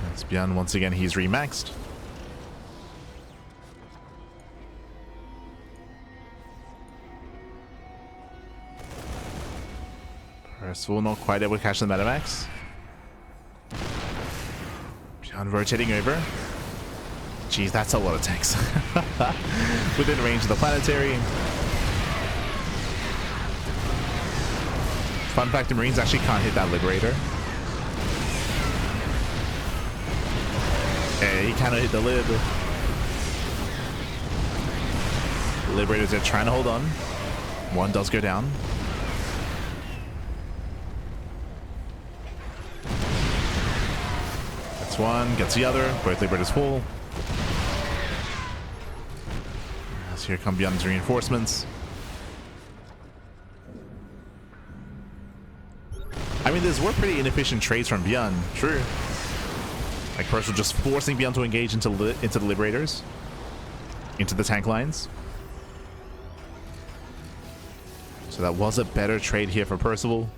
That's ByuN. Once again, he's remaxed. Percival not quite able to catch the Metamax. ByuN rotating over. Jeez, that's a lot of tanks. Within range of the planetary. Fun fact, the Marines actually can't hit that Liberator. Yeah, he cannot hit the lid. Liberators are trying to hold on. One does go down. Gets one, gets the other. Both Liberators full. So here come ByuN's reinforcements. I mean, these were pretty inefficient trades from ByuN. True. Like Percival just forcing ByuN to engage into the Liberators. Into the tank lines. So that was a better trade here for Percival.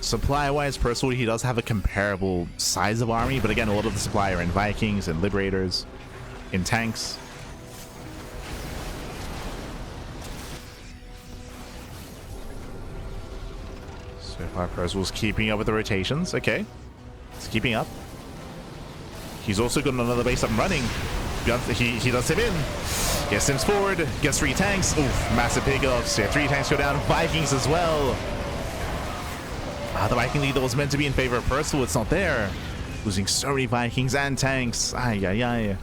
Supply-wise, Percival, he does have a comparable size of army, but again, a lot of the supply are in Vikings and Liberators, in tanks. So far, Percival's keeping up with the rotations. Okay, he's keeping up. He's also got another base up and running. He does him in. Gets Sims forward. Gets 3 tanks. Oof, massive pickups. Yeah, 3 tanks go down. Vikings as well. The Viking lead that was meant to be in favor of Percival, it's not there. Losing so many Vikings and tanks. Ay, ay, ay.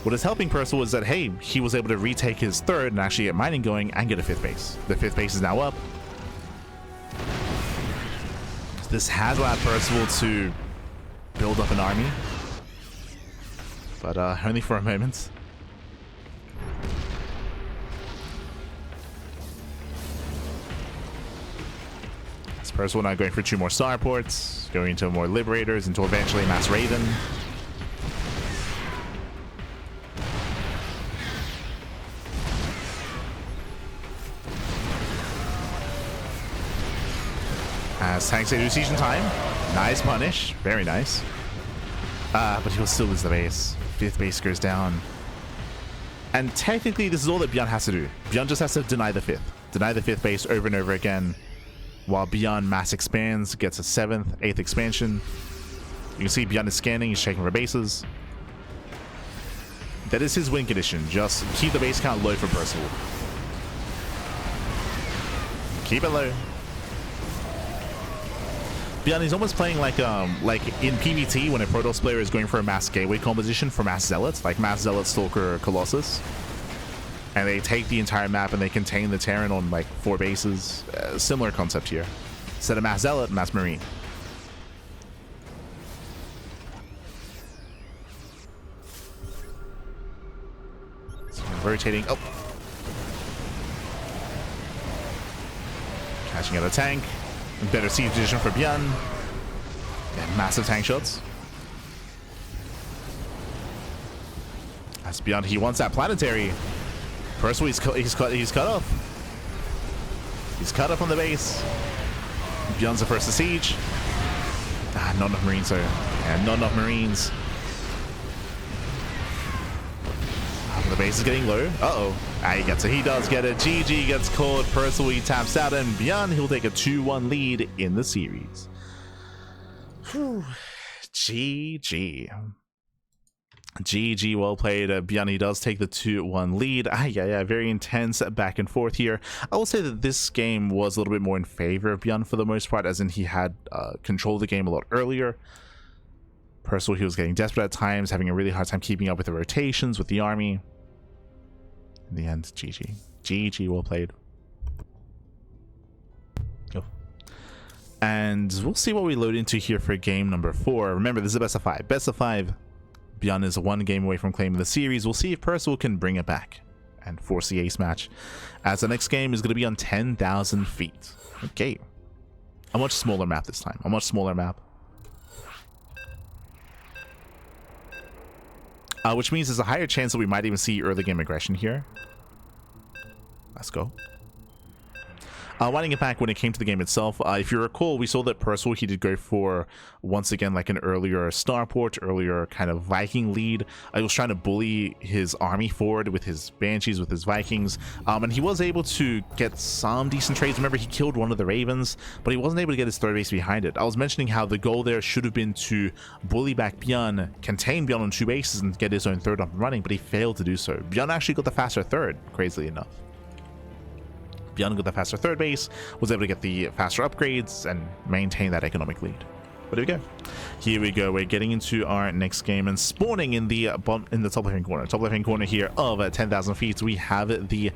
What is helping Percival is that, hey, he was able to retake his 3rd and actually get mining going and get a 5th base. The 5th base is now up. This has allowed Percival to build up an army. But only for a moment. Percival now going for 2 more starports, going into more Liberators, until eventually Mass Raven. As tanks they do siege in time. Nice punish. Very nice. But he'll still lose the base. 5th base goes down. And technically this is all that ByuN has to do. ByuN just has to deny the 5th. Deny the 5th base over and over again. While ByuN mass expands, gets a 7th, 8th expansion. You can see ByuN is scanning, he's checking for bases. That is his win condition. Just keep the base count low for Percival. Keep it low. ByuN is almost playing like in PvT when a Protoss player is going for a mass gateway composition for mass zealots, like mass zealot, stalker, colossus. And they take the entire map and they contain the Terran on like 4 bases. Similar concept here. Instead of mass zealot, mass marine. So rotating. Oh, catching out a tank. Better siege position for ByuN. And massive tank shots. That's ByuN. He wants that planetary. Percival, he's cut off. He's cut off on the base. ByuN's the first to siege. Not enough Marines, sir. Yeah, not enough Marines. The base is getting low. Uh-oh. He gets it. He does get it. GG gets caught. Percival, he taps out, and ByuN, he'll take a 2-1 lead in the series. Whew. GG. GG, well played. ByuN, he does take the 2-1 lead. Yeah, very intense back and forth here. I will say that this game was a little bit more in favor of ByuN for the most part, as in he had control of the game a lot earlier. Percival, he was getting desperate at times, having a really hard time keeping up with the rotations with the army. In the end, GG. GG, well played. Oh. And we'll see what we load into here for game number 4. Remember, this is a best of 5. Best of 5. ByuN is 1 game away from claiming the series. We'll see if Percival can bring it back and force the ace match, as the next game is going to be on 10,000 feet. Okay. A much smaller map this time. A much smaller map. Which means there's a higher chance that we might even see early game aggression here. Let's go. Winding it back when it came to the game itself, if you recall, we saw that Percival, he did go for, once again, like an earlier starport, earlier kind of Viking lead. He was trying to bully his army forward with his Banshees, with his Vikings, and he was able to get some decent trades. Remember, he killed one of the Ravens, but he wasn't able to get his third base behind it. I was mentioning how the goal there should have been to bully back ByuN, contain ByuN on 2 bases, and get his own third up and running, but he failed to do so. ByuN actually got the faster third, crazily enough. ByuN got the faster third base, was able to get the faster upgrades and maintain that economic lead. But here we go. Here we go. We're getting into our next game and spawning in the top left-hand corner. Top left-hand corner here of 10,000 feet, we have the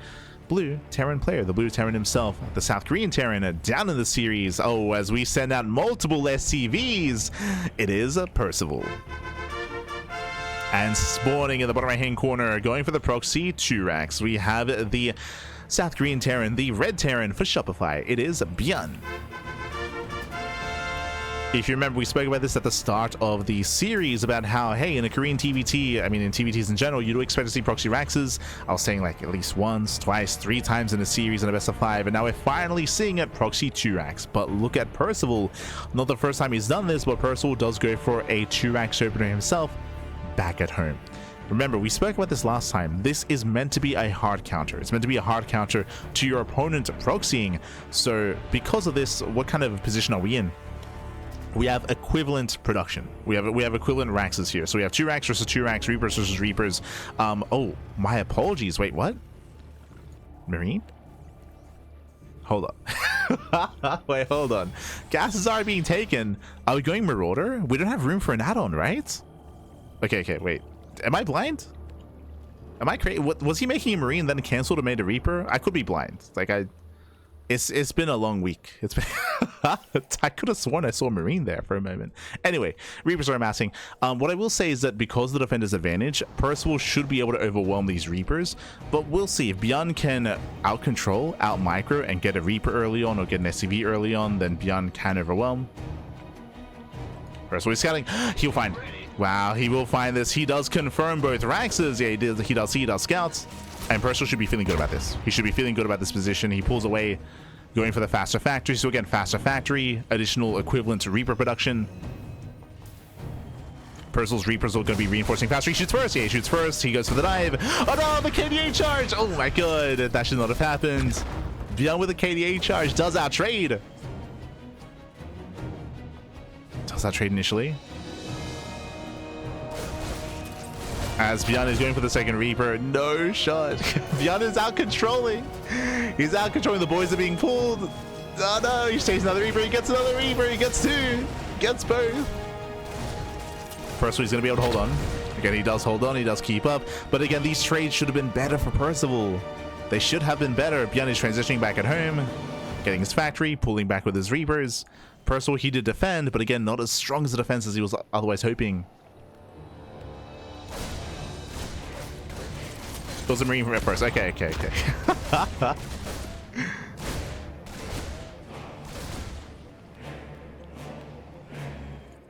blue Terran player, the blue Terran himself, the South Korean Terran, down in the series. Oh, as we send out multiple SCVs, it is Percival. And spawning in the bottom right-hand corner, going for the proxy 2 racks, we have the South Korean Terran, the red Terran for Shopify. It is ByuN. If you remember, we spoke about this at the start of the series about how, hey, in a Korean TvT, I mean in TvTs in general, you do expect to see proxy raxes. I was saying like at least once, twice, 3 times in a series in a best of 5, and now we're finally seeing it proxy 2 racks. But look at Percival. Not the first time he's done this, but Percival does go for a 2 racks opener himself back at home. Remember, we spoke about this last time. This is meant to be a hard counter. It's meant to be a hard counter to your opponent proxying. So because of this, what kind of position are we in? We have equivalent production. We have equivalent raxes here. So we have 2 racks versus 2 racks, Reapers versus Reapers. Oh, my apologies. Wait, what? Marine? Hold up. Wait, hold on. Gases are being taken. Are we going Marauder? We don't have room for an add-on, right? Okay, wait. Am I blind? Am I crazy? Was he making a Marine then canceled and made a Reaper? I could be blind. Like it's been a long week. It's been I could have sworn I saw a Marine there for a moment. Anyway, Reapers are amassing. What I will say is that because of the defender's advantage, Percival should be able to overwhelm these Reapers, but we'll see. If ByuN can out control, out micro, and get a Reaper early on or get an SCV early on, then ByuN can overwhelm. Percival is scouting. He'll find. Wow, he will find this. He does confirm both raxes. Yeah, he does scouts. And Percival should be feeling good about this. He should be feeling good about this position. He pulls away, going for the faster factory. So again, faster factory, additional equivalent to Reaper production. Percival's Reapers are going to be reinforcing faster. He shoots first. Yeah, he shoots first. He goes for the dive. Oh no, the KDA charge. Oh my god, that should not have happened. ByuN with a KDA charge does outtrade. Does outtrade initially. As ByuN is going for the second Reaper, no shot. ByuN is out controlling. He's out controlling. The boys are being pulled. Oh no, he's chasing another Reaper. He gets another Reaper. He gets 2. Gets both. Percival is going to be able to hold on. Again, he does hold on. He does keep up. But again, these trades should have been better for Percival. They should have been better. ByuN is transitioning back at home, getting his factory, pulling back with his Reapers. Percival, he did defend, but again, not as strong as the defense as he was otherwise hoping. Was a Marine from at first. Okay.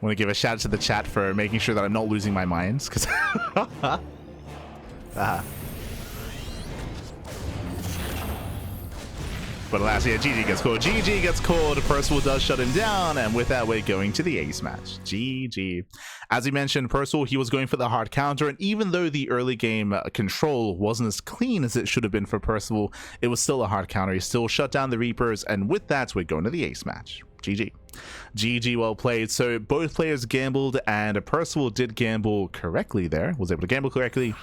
Want to give a shout out to the chat for making sure that I'm not losing my mind, because But alas, yeah, GG gets called. GG gets called. Percival does shut him down, and with that, we're going to the ace match. GG. As we mentioned, Percival, he was going for the hard counter, and even though the early game control wasn't as clean as it should have been for Percival, it was still a hard counter. He still shut down the Reapers, and with that, we're going to the ace match. GG. GG, well played. So both players gambled, and Percival did gamble correctly there, was able to gamble correctly.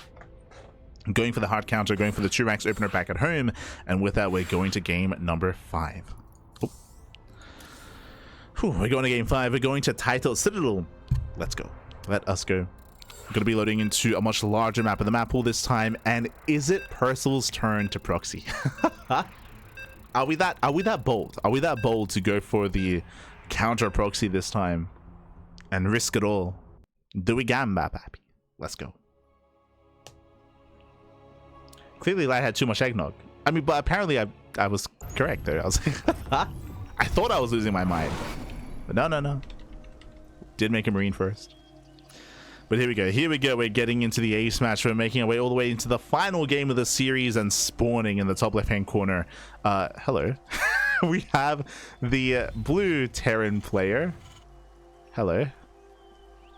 Going for the hard counter, going for the 2 ranks opener back at home, and with that, we're going to game number 5. Oh. Whew, we're going to game 5. We're going to Title Citadel. Let's go. Let us go. We're going to be loading into a much larger map of the map pool this time, and is it Percival's turn to proxy? Are we that bold? Are we that bold to go for the counter proxy this time and risk it all? Do we gamba, pappy? Let's go. Clearly, Light had too much eggnog. I mean, but apparently I was correct there. I was I thought I was losing my mind. But no. Did make a Marine first. But here we go. Here we go. We're getting into the ace match. We're making our way all the way into the final game of the series and spawning in the top left-hand corner. Hello. We have the blue Terran player. Hello.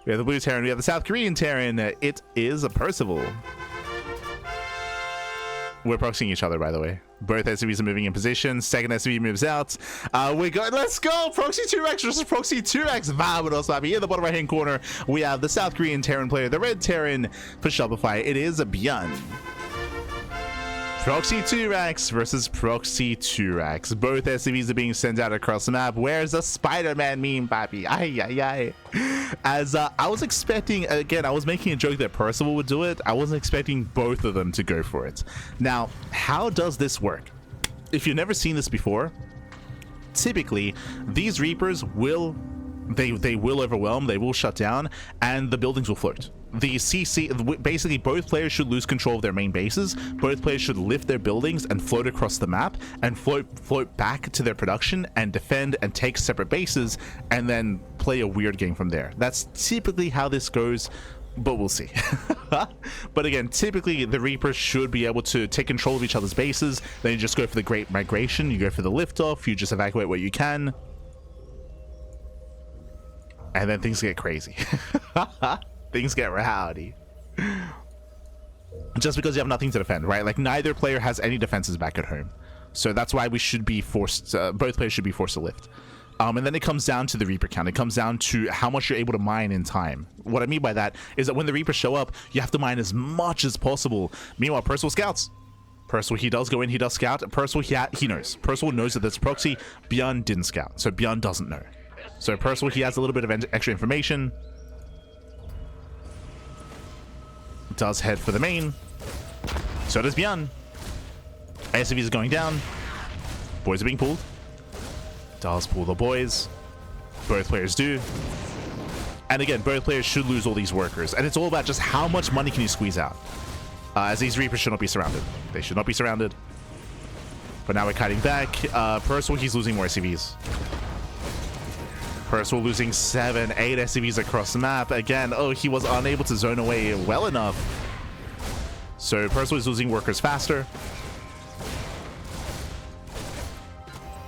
We have the blue Terran. We have the South Korean Terran. It is a Percival. We're proxying each other, by the way. Both SCVs are moving in position. Second SCV moves out. We're going. Let's go! Proxy 2x versus Proxy 2x. Vamonos, baby. In the bottom right-hand corner, we have the South Korean Terran player, the red Terran for Shopify. It is a ByuN. Proxy 2x versus Proxy 2x. Both SCVs are being sent out across the map. Where's the Spider-Man meme, papi? Ay. As I was expecting, again, I was making a joke that Percival would do it. I wasn't expecting both of them to go for it. Now, how does this work? If you've never seen this before, typically, these Reapers will, they will overwhelm, they will shut down, and the buildings will float. The CC, basically both players should lose control of their main bases. Both players should lift their buildings and float across the map and float back to their production and defend and take separate bases and then play a weird game from there. That's typically how this goes, but we'll see. But again, typically the Reapers should be able to take control of each other's bases. Then you just go for the Great Migration, you go for the liftoff, you just evacuate what you can. And then things get crazy. Things get rowdy. Just because you have nothing to defend, right? Like, neither player has any defenses back at home. So that's why we should be forced, both players should be forced to lift. And then it comes down to the Reaper count. It comes down to how much you're able to mine in time. What I mean by that is that when the Reapers show up, you have to mine as much as possible. Meanwhile, Percival scouts. Percival, he does go in, he does scout. Percival, he knows. Percival knows that there's proxy. ByuN didn't scout, so ByuN doesn't know. So Percival, he has a little bit of extra information. Does head for the main. So does ByuN. SCVs are going down. Boys are being pulled. Does pull the boys. Both players do. And again, both players should lose all these workers. And it's all about just how much money can you squeeze out. As these Reapers should not be surrounded. They should not be surrounded. But now we're kiting back. Percival, he's losing more SCVs. Percival losing 7, 8 SCVs across the map. Again, oh, he was unable to zone away well enough. So Percival is losing workers faster.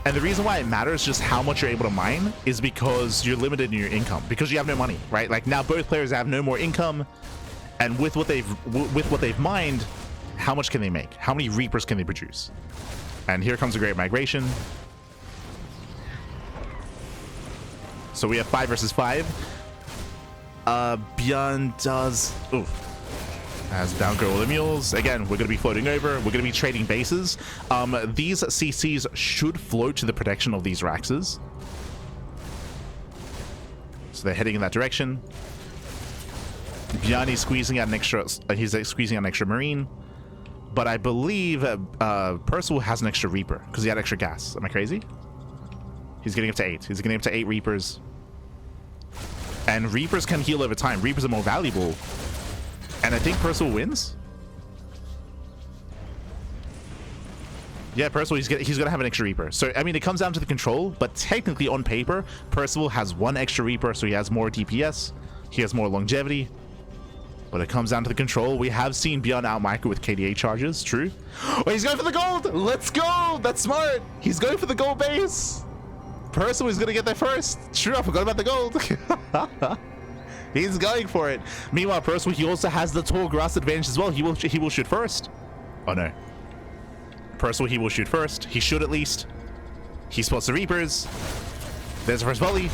And the reason why it matters just how much you're able to mine is because you're limited in your income. Because you have no money, right? Like, now both players have no more income. And with what they've mined, how much can they make? How many Reapers can they produce? And here comes a Great Migration. So we have 5 versus 5. ByuN does... Ooh. As down go all the mules. Again, we're going to be floating over. We're going to be trading bases. These CCs should float to the protection of these Raxes. So they're heading in that direction. ByuN is squeezing out an extra... he's squeezing out an extra Marine. But I believe Percival has an extra Reaper because he had extra gas. Am I crazy? He's getting up to 8. He's getting up to 8 Reapers. And Reapers can heal over time. Reapers are more valuable. And I think Percival wins. Yeah, Percival, he's gonna have an extra Reaper. So, I mean, it comes down to the control, but technically on paper, Percival has 1 extra Reaper, so he has more DPS. He has more longevity. When it comes down to the control, we have seen ByuN out micro with KDA charges, true. Oh, he's going for the gold! Let's go! That's smart! He's going for the gold base! Percival is gonna get there first. True, I forgot about the gold. He's going for it. Meanwhile, Percival, he also has the tall grass advantage as well. He will shoot first. Oh no. Percival, he will shoot first. He should at least. He spots the Reapers. There's the first volley.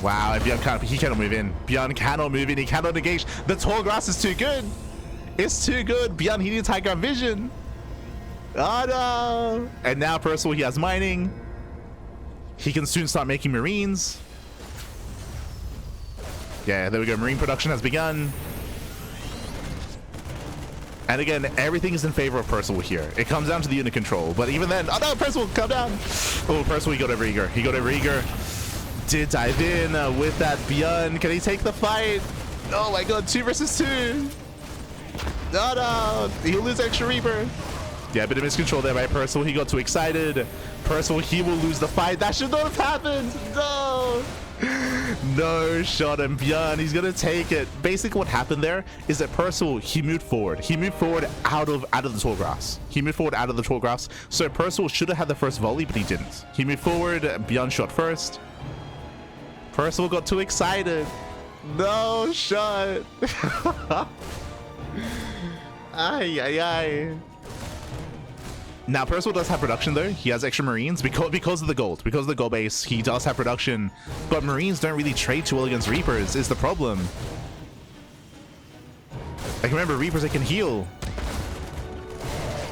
Wow, and ByuN he cannot move in. ByuN cannot move in. He cannot engage. The tall grass is too good. It's too good. ByuN, he needs high ground vision. Oh no. And now Percival, he has mining. He can soon start making marines. Yeah, there we go. Marine production has begun. And again, everything is in favor of Percival here. It comes down to the unit control. But even then, oh no, Percival, calm down. Oh, Percival, he got over eager. He got over eager. Did dive in with that ByuN. Can he take the fight? Oh my god, 2 versus 2. No, he'll lose extra Reaper. Yeah, a bit of miscontrol there by Percival. He got too excited. Percival, he will lose the fight. That should not have happened. No. No shot, and ByuN, he's gonna take it. Basically what happened there is that Percival, he moved forward. He moved forward out of the tall grass. He moved forward out of the tall grass. So Percival should have had the first volley, but he didn't. He moved forward, ByuN shot first. Percival got too excited. No shot. Ay, ay, ay. Now Percival does have production though. He has extra marines because of the gold. Because of the gold base, he does have production. But marines don't really trade too well against Reapers is the problem. Like, remember, Reapers, they can heal.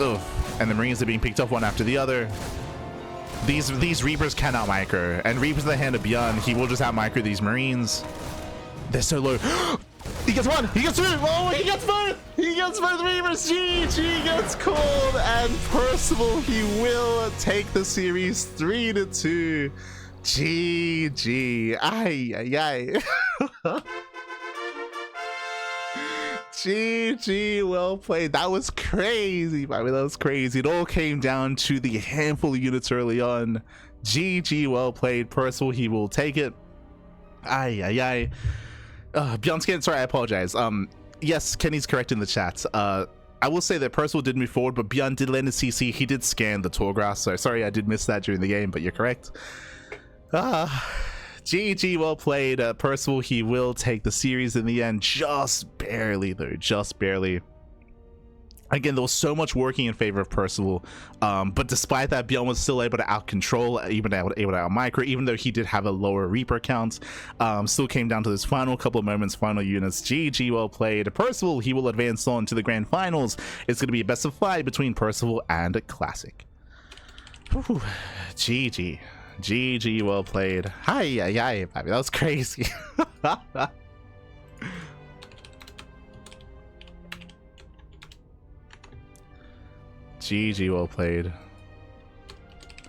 Ugh. And the marines are being picked up one after the other. These Reapers cannot micro. And Reapers in the hand of ByuN, he will just out micro these marines. They're so low. He gets one. He gets two. Oh, he gets both. He gets both Reapers. GG gets called, and Percival, he will take the series 3-2. GG. Ay, ay, ay. GG, well played. That was crazy. I mean, that was crazy. It all came down to the handful of units early on. GG, well played. Percival, he will take it. Ay, ay, ay. ByuN scan, sorry, I apologize. Yes, Kenny's correct in the chat. I will say that Percival did move forward, but ByuN did land a CC. He did scan the tall grass, so sorry I did miss that during the game, but you're correct. GG, well played. Percival, he will take the series in the end, just barely though, just barely. Again, there was so much working in favor of Percival, but despite that, ByuN was still able to out control, even able to out micro, even though he did have a lower Reaper count. Still came down to this final couple of moments, final units. GG, well played. Percival, he will advance on to the grand finals. It's going to be a best of 5 between Percival and Classic. Whew. GG. GG, well played. Hi, yeah, that was crazy. GG, well played.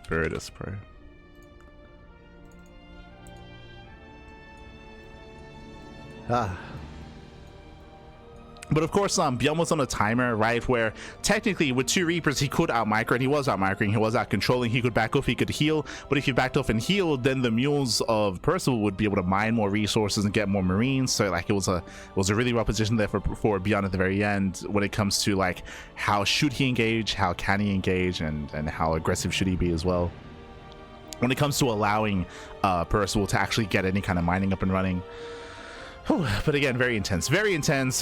Virtus Pro. But of course, ByuN was on a timer, right, where technically with 2 Reapers he could out micro, and he was out microing, he was out controlling, he could back off, he could heal. But if he backed off and healed, then the mules of Percival would be able to mine more resources and get more marines. So like it was a really well position there for ByuN at the very end when it comes to like how should he engage, how can he engage, and how aggressive should he be as well when it comes to allowing Percival to actually get any kind of mining up and running. But again, very intense,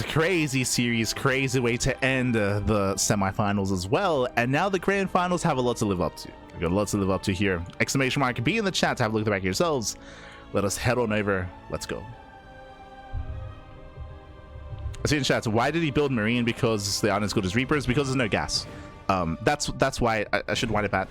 crazy series, crazy way to end the semifinals as well. And now the grand finals have a lot to live up to. We've got a lot to live up to here. Exclamation mark, be in the chat to have a look at the back of yourselves. Let us head on over. Let's go. I see in chat, why did he build Marine? Because they aren't as good as Reapers? Because there's no gas. That's why I should wind it back.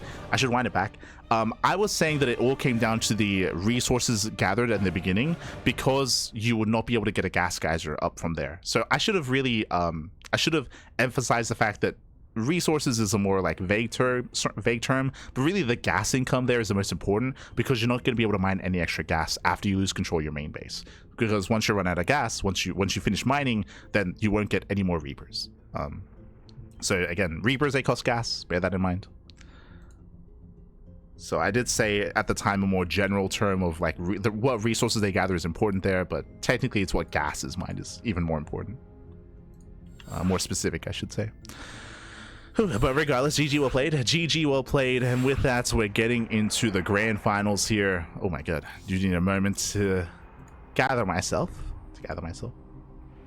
I was saying that it all came down to the resources gathered in the beginning, because you would not be able to get a gas geyser up from there. So I should have really I should have emphasized the fact that resources is a more like vague term, but really the gas income there is the most important, because you're not going to be able to mine any extra gas after you lose control of your main base. Because once you run out of gas, once you finish mining, then you won't get any more Reapers. So again, Reapers, they cost gas, bear that in mind. So I did say at the time a more general term of like what resources they gather is important there, but technically it's what gas is mined is even more important. more specific, I should say. But regardless, GG well played. GG well played. And with that, we're getting into the grand finals here. Oh my god. Do you need a moment to gather myself?